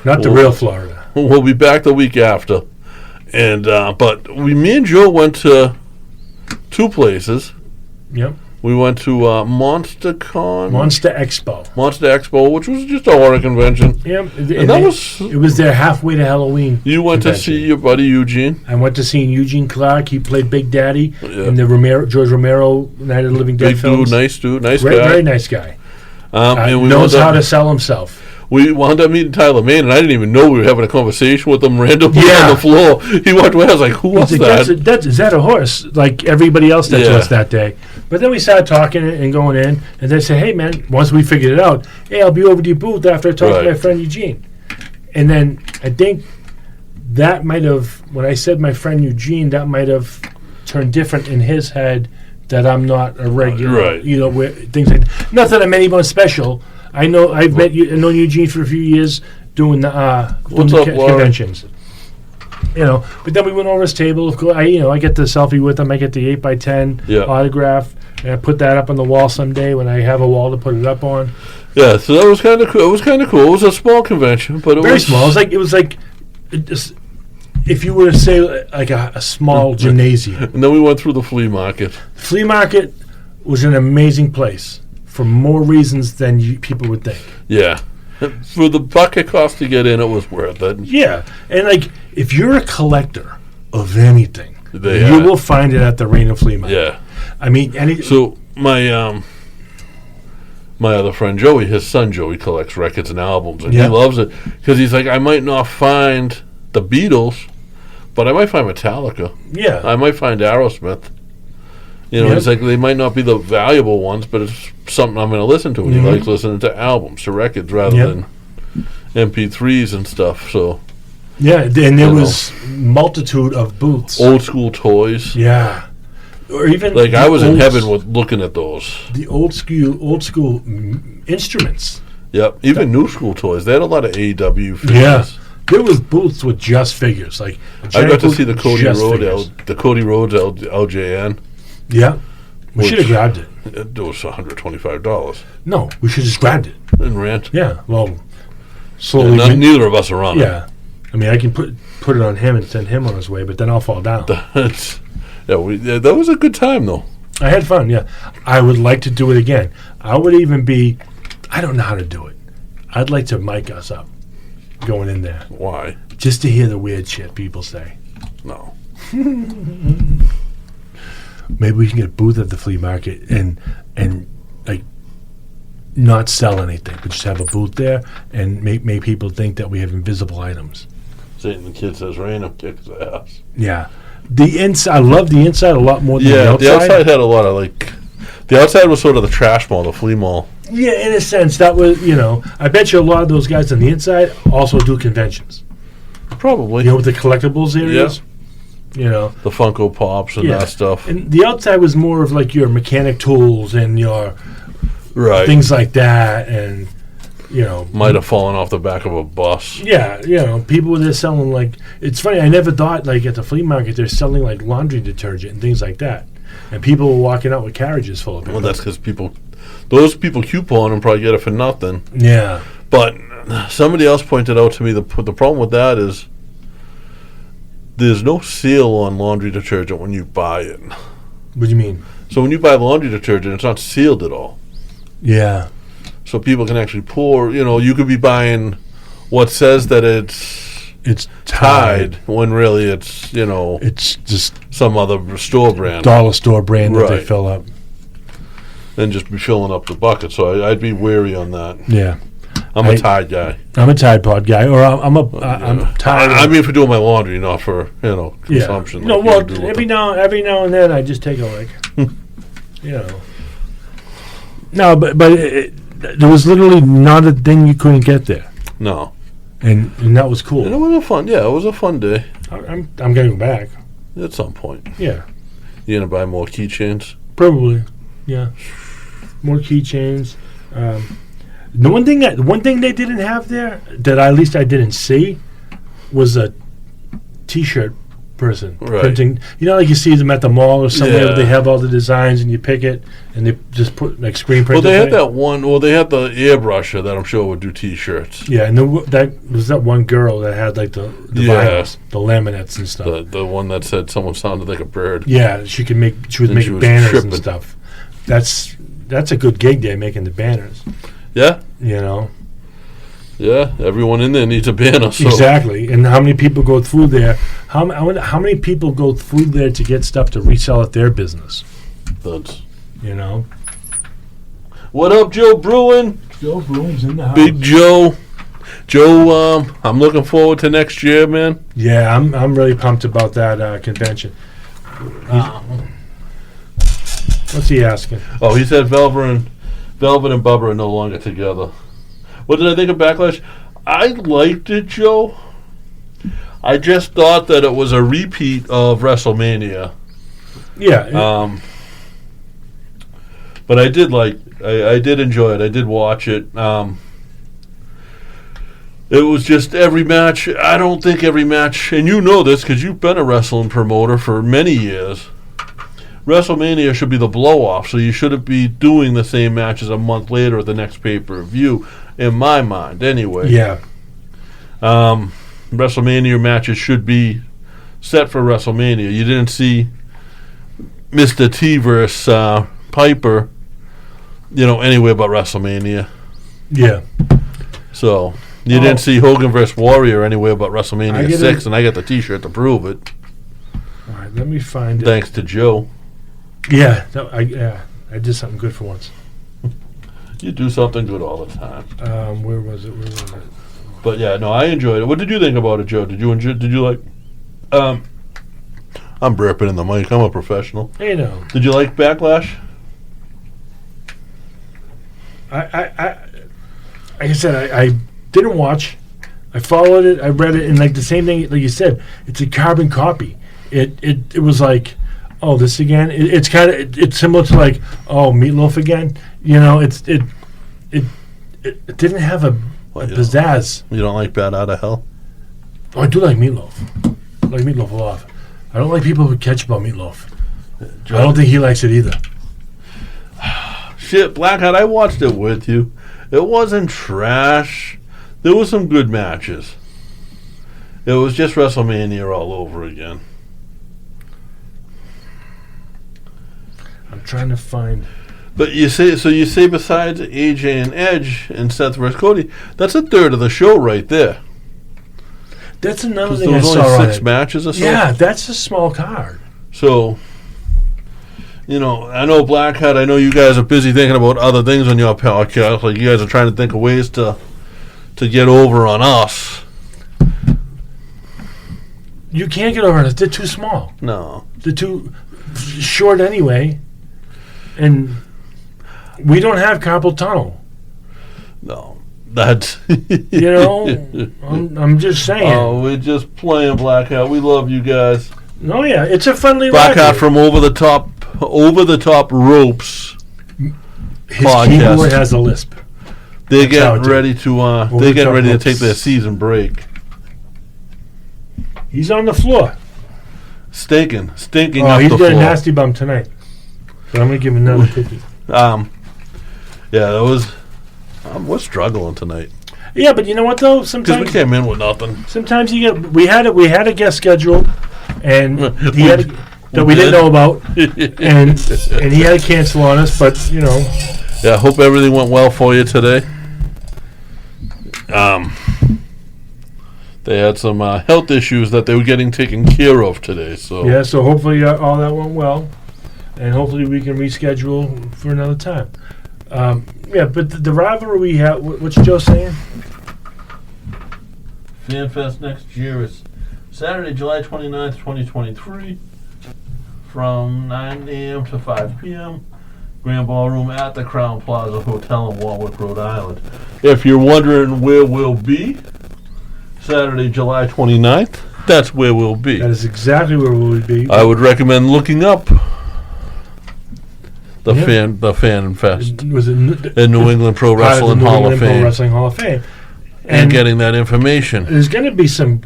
Not the real Florida. we'll be back the week after. And but me and Joe went to two places. Yep. We went to MonsterCon. Monster Expo. Monster Expo, which was just a horror convention. Yeah. And that was... It was there halfway to Halloween. You went to see your buddy Eugene. I went to see Eugene Clark. He played Big Daddy Yeah. in the George Romero Night of the Living Dead Big films. dude, nice Very, guy. very nice guy. And we knows wound how up- to sell himself. We wound up meeting Tyler Mane, and I didn't even know we were having a conversation with him randomly Yeah. on the floor. He walked away. I was like, "Who was He's like, that?" is that a horse? Like everybody else that Yeah. was that day. But then we started talking and going in, and they said, "Hey, man," once we figured it out, "Hey, I'll be over to your booth after I talk to my Right. friend Eugene." And then I think that might have, when I said my friend Eugene, that might have turned different in his head that I'm not a regular, Right. you know, where things like not that I'm anyone special. I know I've known Eugene for a few years doing the What's up, Laura? conventions. You know, but then we went over his table. Of course, I get the selfie with him. I get the 8x10 Yeah. autograph, and I put that up on the wall someday when I have a wall to put it up on. Yeah, so that was kind of cool. It was kind of cool. It was a small convention, but it Very was small. It was like if you were to say like a small gymnasium. And then we went through the flea market. Flea market was an amazing place for more reasons than people would think. Yeah, for the buck it cost to get in, it was worth it. Yeah, and like if you're a collector of anything, They you are. will find it at the Raina Flea Market. Yeah. I mean, So my my other friend Joey, his son Joey, collects records and albums, and Yeah. he loves it because he's like, I might not find the Beatles, but I might find Metallica. yeah, I might find Aerosmith. You know, Yep. it's like they might not be the valuable ones, but it's something I'm going to listen to. And Mhm. he likes listening to albums, to records, rather Yep. than MP3s and stuff. So yeah, and there You was multitude of booths. old school toys. Yeah, or even Like I the was in old- heaven with looking at those. The old school instruments. Yep, even new school toys. They had a lot of AEW figures. Yeah, there was booths with just figures. Like a I giant got to booth see the with Cody just Rhodes, figures. LJN. Yeah, we Which- should have grabbed it. It was $125 No, we should just grabbed it. in rent. Yeah, well, slowly. Neither of us are on Yeah, I mean, I can put it on him and send him on his way, but then I'll fall down. it. That was a good time though. I had fun. Yeah, I would like to do it again. I would even be. I don't know how to do it. I'd like to mic us up, going in there, Why? just to hear the weird shit people say. No. Maybe we can get a booth at the flea market and like not sell anything, but just have a booth there and make people think that we have invisible items. Satan the kid says random kicks ass. Yeah, the inside. I love the inside a lot more than Yeah, the outside. had a lot of like. The outside was sort of the trash mall, the flea mall. Yeah, in a sense, that was I bet you a lot of those guys on the inside also do conventions. Probably. With the collectibles areas. The Funko Pops and that stuff. And the outside was more of like your mechanic tools and your Right. things like that, and Might have fallen off the back of a bus. Yeah, people were there selling like. It's funny. I never thought like at the flea market they're selling like laundry detergent and things like that, and people were walking out with carriages full of it. Well, that's because those people coupon and probably get it for nothing. Yeah, But somebody else pointed out to me the problem with that is there's no seal on laundry detergent when you buy it. What do you mean? So when you buy laundry detergent, it's not sealed at all. Yeah. So people can actually pour. You could be buying what says that it's Tide when really it's it's just some other store brand, dollar store brand that they Right. fill up. and just be filling up the bucket. So I'd be wary on that. Yeah. I'm a Tide guy. I'm a Tide Pod guy, or I'm Tide. I mean, for doing my laundry, not for consumption. No, like well, you do with every now and then I just take a lick. No, but there was literally not a thing you couldn't get there, No. and that was cool. And it was a fun. Yeah, it was a fun day. I'm gonna go back. At some point, Yeah, you gonna buy more keychains? probably. Yeah, more keychains. The one thing they didn't have there that at least I didn't see was a T-shirt person printing. Like you see them at the mall or somewhere. Where they have all the designs and you pick it and they just put like screen print. Well, they had that one. Well, they had the airbrusher that I'm sure would do T-shirts. Yeah, and that was that one girl that had like the vinyls, the laminates and stuff. The one that said someone sounded like a bird. Yeah, she was making banners tripping. And stuff. That's a good gig day, making the banners. Yeah. Yeah, everyone in there needs a banner. So. Exactly. And how many people go through there? How many people go through there to get stuff to resell at their business? That's. What up, Joe Bruin? Joe Bruin's in the house. Big Joe. Joe, I'm looking forward to next year, man. Yeah, I'm really pumped about that convention. What's he asking? Oh, he said Velvet and Bubba are no longer together. What did I think of Backlash? I liked it, Joe. I just thought that it was a repeat of WrestleMania. Yeah. But I did enjoy it. I did watch it. It was just every match. I don't think every match, and you know this because you've been a wrestling promoter for many years. WrestleMania should be the blow-off, so you shouldn't be doing the same matches a month later at the next pay-per-view, in my mind, anyway. Yeah. WrestleMania matches should be set for WrestleMania. You didn't see Mr. T versus Piper, anywhere but WrestleMania. Yeah. So, you didn't see Hogan versus Warrior anywhere but WrestleMania 6, and I got the T-shirt to prove it. All right, let me find it. Thanks to Joe. Yeah, I did something good for once. You do something good all the time. Where was it? But yeah, no, I enjoyed it. What did you think about it, Joe? Did you like? I'm burping in the mic. I'm a professional. Did you like Backlash? Like I said, I didn't watch. I followed it. I read it, and like the same thing, like you said, it's a carbon copy. It was like, oh, this again. It's kind of it's similar to like, oh, Meatloaf again. It didn't have a pizzazz. You don't like Bat Out of Hell? Oh, I do like Meatloaf. I like Meatloaf a lot. I don't like people who catch about Meatloaf. I don't think he likes it either. Shit, Blackheart, I watched it with you. It wasn't trash. There was some good matches. It was just WrestleMania all over again. I'm trying to find. But you say besides AJ and Edge and Seth versus Cody, that's a third of the show right there. That's another thing I saw. There was only 6 matches or so. Yeah, that's a small card. So, I know Blackheart. I know you guys are busy thinking about other things on your podcast. Like you guys are trying to think of ways to get over on us. You can't get over on us. They're too small. No, they're too short anyway, and we don't have carpal tunnel. No. That's I'm just saying. Oh, we're just playing Blackheart. We love you guys. No, yeah, it's a friendly Blackheart from Over the Top Ropes. His keyboard has a lisp. They're getting ready to take their season break. He's on the floor. Stinking Oh, up the he's floor. got a nasty bum tonight. But I'm gonna give him another cookie. Yeah, that was. We're struggling tonight. Yeah, but you know what though? Because Sometimes we came in with nothing. Sometimes you get. We had a guest scheduled, and he had that we didn't did. know about, and he had to cancel on us. But you know. Yeah, I hope everything went well for you today. They had some health issues that they were getting taken care of today. So Yeah, so hopefully all that went well, and hopefully we can reschedule for another time. Yeah, but the rivalry we have. What's Joe saying? FanFest next year is Saturday, July 29th, 2023, from 9 a.m. to 5 p.m. Grand Ballroom at the Crown Plaza Hotel in Warwick, Rhode Island. If you're wondering where we'll be, Saturday, July 29th, that's where we'll be. That is exactly where we would be. I would recommend looking up the Fan Fest Was it in New England Pro Wrestling Hall of Pro Fame Wrestling Hall of Fame, and getting that information. There's going to be some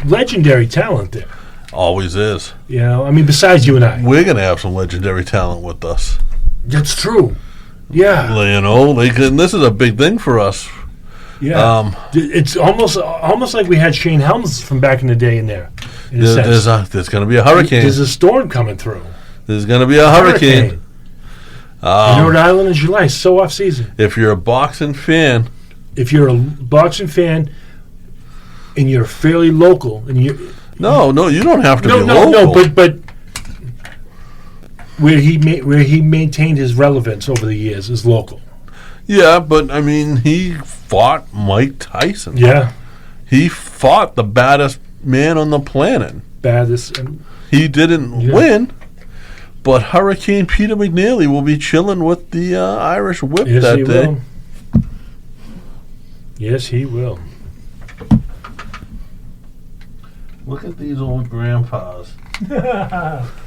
legendary talent there. Always is. You know, I mean, besides you and I. We're going to have some legendary talent with us. That's true. Yeah. You know, and this is a big thing for us. Yeah. It's almost like we had Shane Helms from back in the day in there. In a sense. There's going to be a hurricane. There's a storm coming through. There's going to be a hurricane. In Rhode Island in July, so off season. If you're a boxing fan, and you're fairly local, and you no, you don't have to be local. No, but where he maintained his relevance over the years is local. Yeah, but I mean, he fought Mike Tyson. Yeah, he fought the baddest man on the planet. He didn't win, but Hurricane Peter McNeely will be chilling with the Irish Whip that day. Will. Yes, he will. Look at these old grandpas.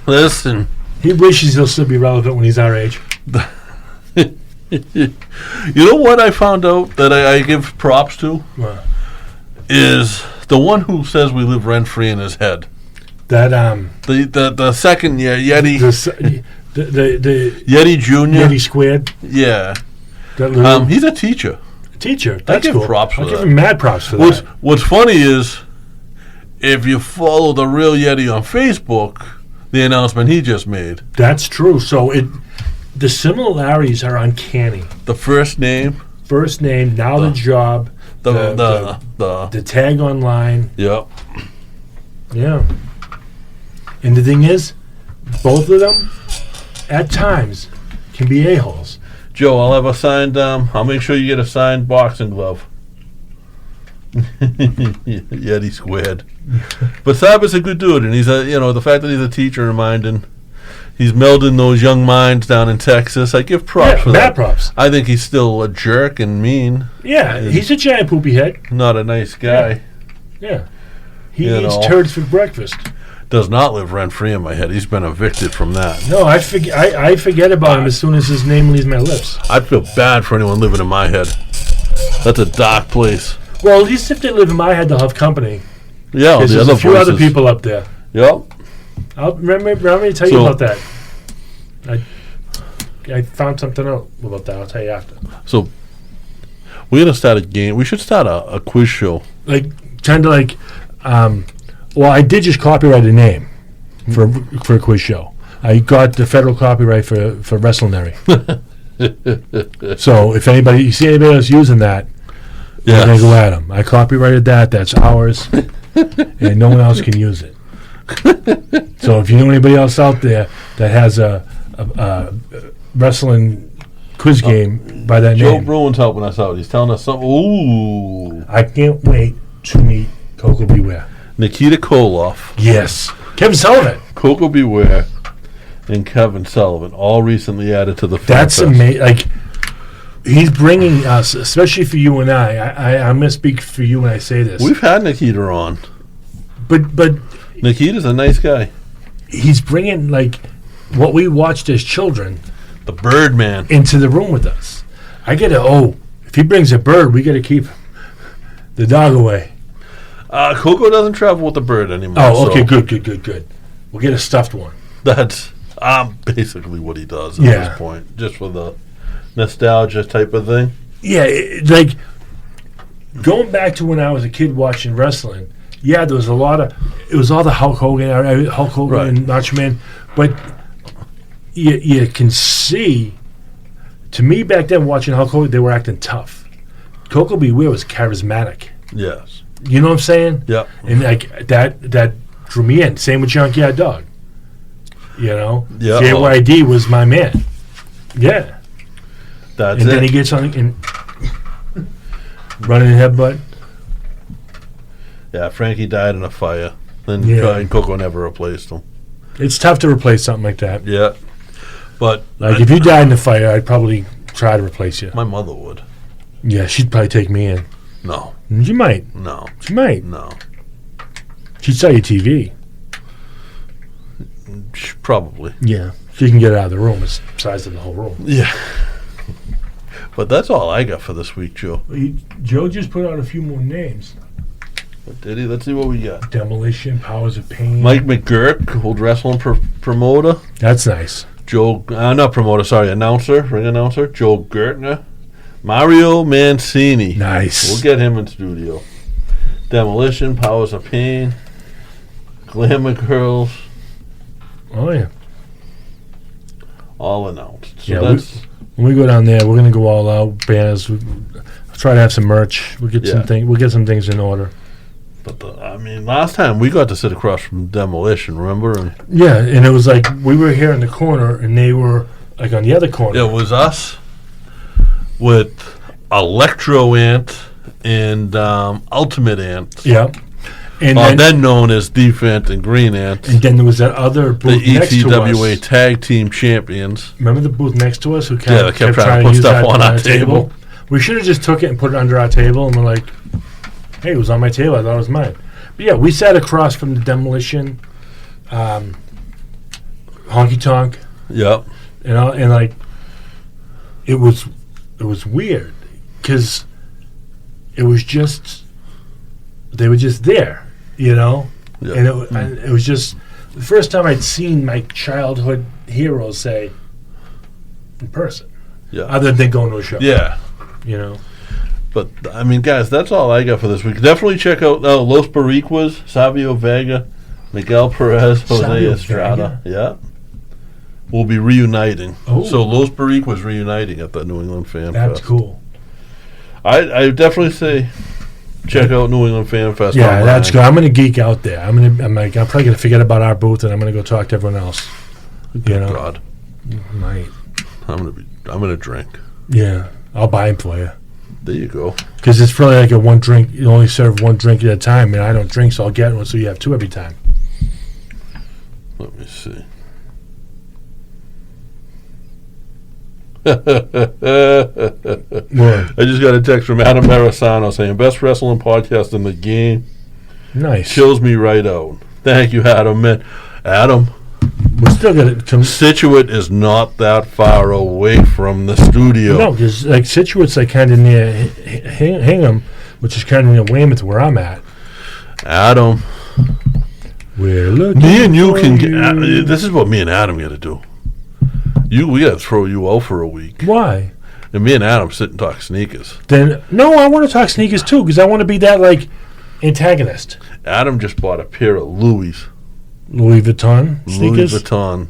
Listen. He wishes he'll still be relevant when he's our age. You know what I found out that I give props to? What? Is the one who says we live rent-free in his head. That the second Yeti. The Yeti Jr. Yeti Squared. Yeah. He's a teacher. That's cool. Props for I that. give him mad props for that. What's funny is, if you follow the real Yeti on Facebook, the announcement he just made. That's true. So the similarities are uncanny. The first name, now the job, the tag online. Yep. Yeah. And the thing is, both of them, at times, can be a-holes. Joe, I'll have a signed. I'll make sure you get a signed boxing glove. Yeti Squared. But Saba's a good dude, and he's the fact that he's a teacher reminding, he's melding those young minds down in Texas. I give props for that. Mad props. I think he's still a jerk and mean. Yeah, he's a giant poopy head. Not a nice guy. Yeah. He eats turds for breakfast. Does not live rent-free in my head. He's been evicted from that. No, I forget about him as soon as his name leaves my lips. I'd feel bad for anyone living in my head. That's a dark place. Well, at least if they live in my head, they'll have company. Yeah, there's a few other people up there. Yep. I'll remember to tell you about that. I found something out about that. I'll tell you after. So we're gonna start a game. We should start a quiz show. Well, I did just copyright a name for a quiz show. I got the federal copyright for Wrestlemania. So if you see anybody else using that, we're going to go at them. I copyrighted that. That's ours. And no one else can use it. So if you know anybody else out there that has a wrestling quiz game by that Joe name. Bruin's helping us out. He's telling us something. Ooh. I can't wait to meet Coco Beware. Nikita Koloff. Yes. Kevin Sullivan. Coco Beware and Kevin Sullivan, all recently added to the FanFest. That's amazing. He's bringing us, especially for you and I'm going to speak for you when I say this. We've had Nikita on. But Nikita's a nice guy. He's bringing, what we watched as children. The Birdman. Into the room with us. If he brings a bird, we got to keep the dog away. Coco doesn't travel with the bird anymore. Oh, okay, good. We'll get a stuffed one. That's basically what he does at this point, just for the nostalgia type of thing. Yeah, like going back to when I was a kid watching wrestling. Yeah, there was a lot of. It was all the Hulk Hogan Right. and Macho Man, but you can see. To me, back then, watching Hulk Hogan, they were acting tough. Coco Beware was charismatic. Yes. You know what I'm saying? Yep. And like that drew me in. Same with Junkyard Dog. You know, Yeah. JYD was my man. Yeah, That's and it. then he gets on and running headbutt. Yeah, Frankie died in a fire. Then Yeah. Coco never replaced him. It's tough to replace something like that. Yeah. But Like if you died in a fire, I'd probably try to replace you. my mother would. Yeah, she'd probably take me in. No. She might. No. She might. No. She'd sell you TV. Probably. Yeah. She can get it out of the room. It's the size of the whole room. Yeah. But that's all I got for this week, Joe. Joe just put out a few more names. Did he? Let's see what we got. Demolition, Powers of Pain. Mike McGurk, old wrestling promoter. That's nice. Joe, not promoter, sorry, announcer, ring announcer. Joe Gertner. Mario Mancini. Nice. We'll get him in studio. Demolition, Powers of Pain. Glamour Girls. Oh, yeah. All announced. So Yeah, that's... When we go down there, we're going to go all out. Banners. We'll try to have some merch. We'll get We'll get some things in order. But last time we got to sit across from Demolition, remember? And Yeah, and it was like we were here in the corner, and they were like on the other corner. it was us with Electro Ant and Ultimate Ant. Yeah, and Then known as Thief Ant and Green Ant. and then there was that other The booth next to ETWA us. Tag Team Champions. Remember the booth next to us who Yeah, they kept trying to put use stuff that on our table. We should have just took it and put it under our table, and we're like, "Hey, it was on my table. I thought it was mine." But yeah, we sat across from the Demolition, Honky Tonk, Yep. and like it was weird because it was just they were just there, you know, Yep. and it was just the first time I'd seen my childhood heroes say in person, Yeah. other than going to a show, Yeah. you know. But, guys, that's all I got for this week. Definitely check out Los Bariquas, Savio Vega, Miguel Perez, Jose Savio Estrada. Yeah. We'll be reuniting. Oh. So Los Bariquas reuniting at the New England Fan That's Fest. cool. I definitely say check out New England Fan Fest. Yeah, online. that's good. I'm gonna geek out there. I'm probably gonna forget about our booth, and I'm gonna go talk to everyone else. You know, God, might. I'm gonna drink. Yeah, I'll buy them for you. There you go. Because it's probably like a one drink. You only serve one drink at a time, and I don't drink, so I'll get one. So you have two every time. Let me see. Word. I just got a text from Adam Marisano saying best wrestling podcast in the game. Nice. Chills me right out. Thank you, Adam. Man, Adam, We're still gonna come. Situate is not that far away from the studio. No, because like Situate's like kind of near Hingham, which is kind of near Weymouth, where I'm at. Adam, We're looking. me and you for can get. you. This is what me and Adam got to do. We got to throw you out for a week, Why? and me and Adam sit and talk sneakers. Then no, I want to talk sneakers too, because I want to be that like antagonist. Adam just bought a pair of Louis Vuitton sneakers. Louis Vuitton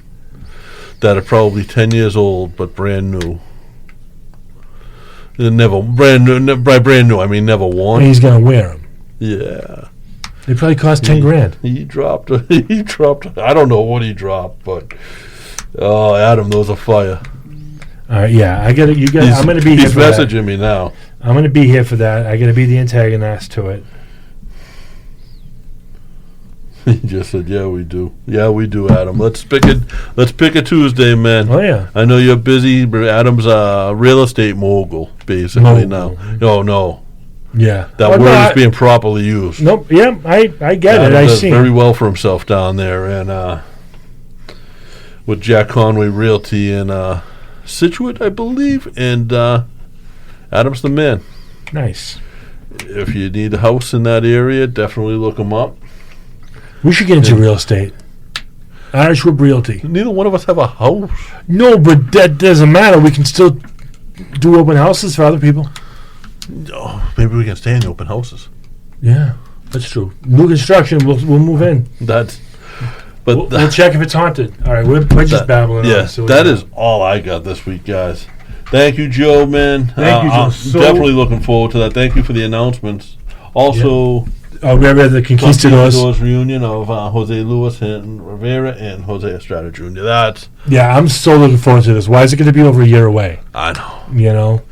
that are probably 10 years old, but brand new. Never brand new. By brand new, I mean never And worn. he's gonna wear them. Yeah. They probably cost $10,000. He dropped. He dropped. I don't know what he dropped, but Adam, those are fire. All right, yeah, I got it. You got. I'm gonna be here He's for that. messaging me now. I'm gonna be here for that. I gotta be the antagonist to it. He just said, "Yeah, we do. Yeah, we do, Adam. Let's pick it. Let's pick a Tuesday, man. Oh yeah. I know you're busy, but Adam's a real estate mogul, basically Mogul. now. No, Yeah. that word is being properly used. Nope. Yeah, I get Adam it. I does see. very well for himself down there, and with Jack Conway Realty in Situate, I believe, and Adam's the man. Nice. If you need a house in that area, definitely look him up. We should get into real estate. Irish Whip Realty. Neither one of us have a house. No, but that doesn't matter. We can still do open houses for other people. Oh, maybe we can stay in the open houses. Yeah, that's true. New construction, we'll move in. We'll check if it's haunted. All right, we're just babbling. Yeah, that is all I got this week, guys. Thank you, Joe, man. Thank you, Joe. I'm definitely looking forward to that. Thank you for the announcements. Also, we have the Conquistadors reunion of Jose Luis and Rivera and Jose Estrada Jr. I'm so looking forward to this. Why is it going to be over a year away? I know. You know?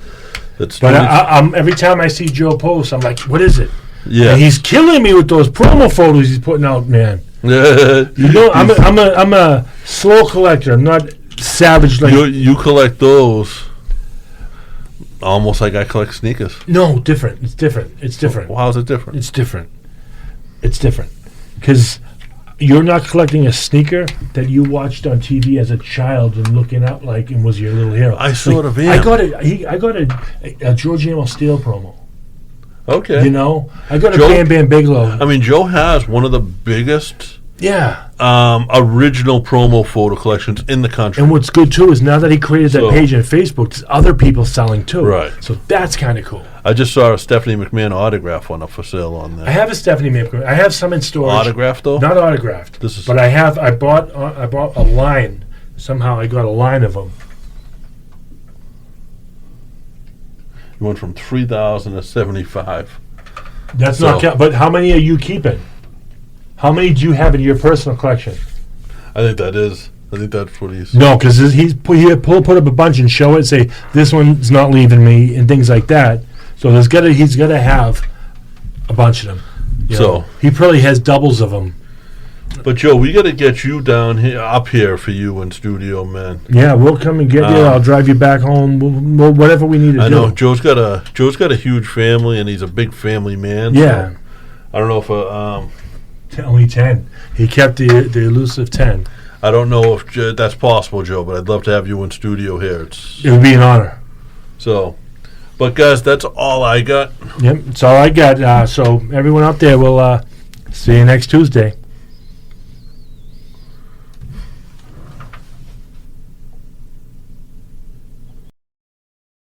But I'm every time I see Joe post, I'm like, what is it? Yeah. And he's killing me with those promo photos he's putting out, man. I'm a slow collector. I'm not savage like you collect those. Almost like I collect sneakers. No, different. It's different. Well, how's it different? It's different. Because you're not collecting a sneaker that you watched on TV as a child and looking up like and was your little hero. I sort of am. I got a George Amel Steele promo. Okay. You know? I got a Bam Bam Bigelow. I mean, Joe has one of the biggest original promo photo collections in the country. And what's good too is now that he created that page on Facebook, there's other people selling too. Right. So that's kind of cool. I just saw a Stephanie McMahon autograph one up for sale on there. I have a Stephanie McMahon. I have some in storage. Autographed though? Not autographed. But I bought a line. Somehow I got a line of them. You went from 3,000 to 75. That's not count. But how many are you keeping? How many do you have in your personal collection? I think that's what he's... No, because he'll put up a bunch and show it, say, this one's not leaving me, and things like that. So he's got to have a bunch of them. So he probably has doubles of them. But Joe, we got to get you up here for you in studio, man. Yeah, we'll come and get you. I'll drive you back home. We'll whatever we need to do. I know Joe's got a huge family, and he's a big family man. Yeah. So I don't know if only 10. He kept the elusive 10. I don't know if that's possible, Joe, but I'd love to have you in studio here. It would be an honor. So, but guys, that's all I got. Yep, that's all I got. So everyone out there, we'll see you next Tuesday.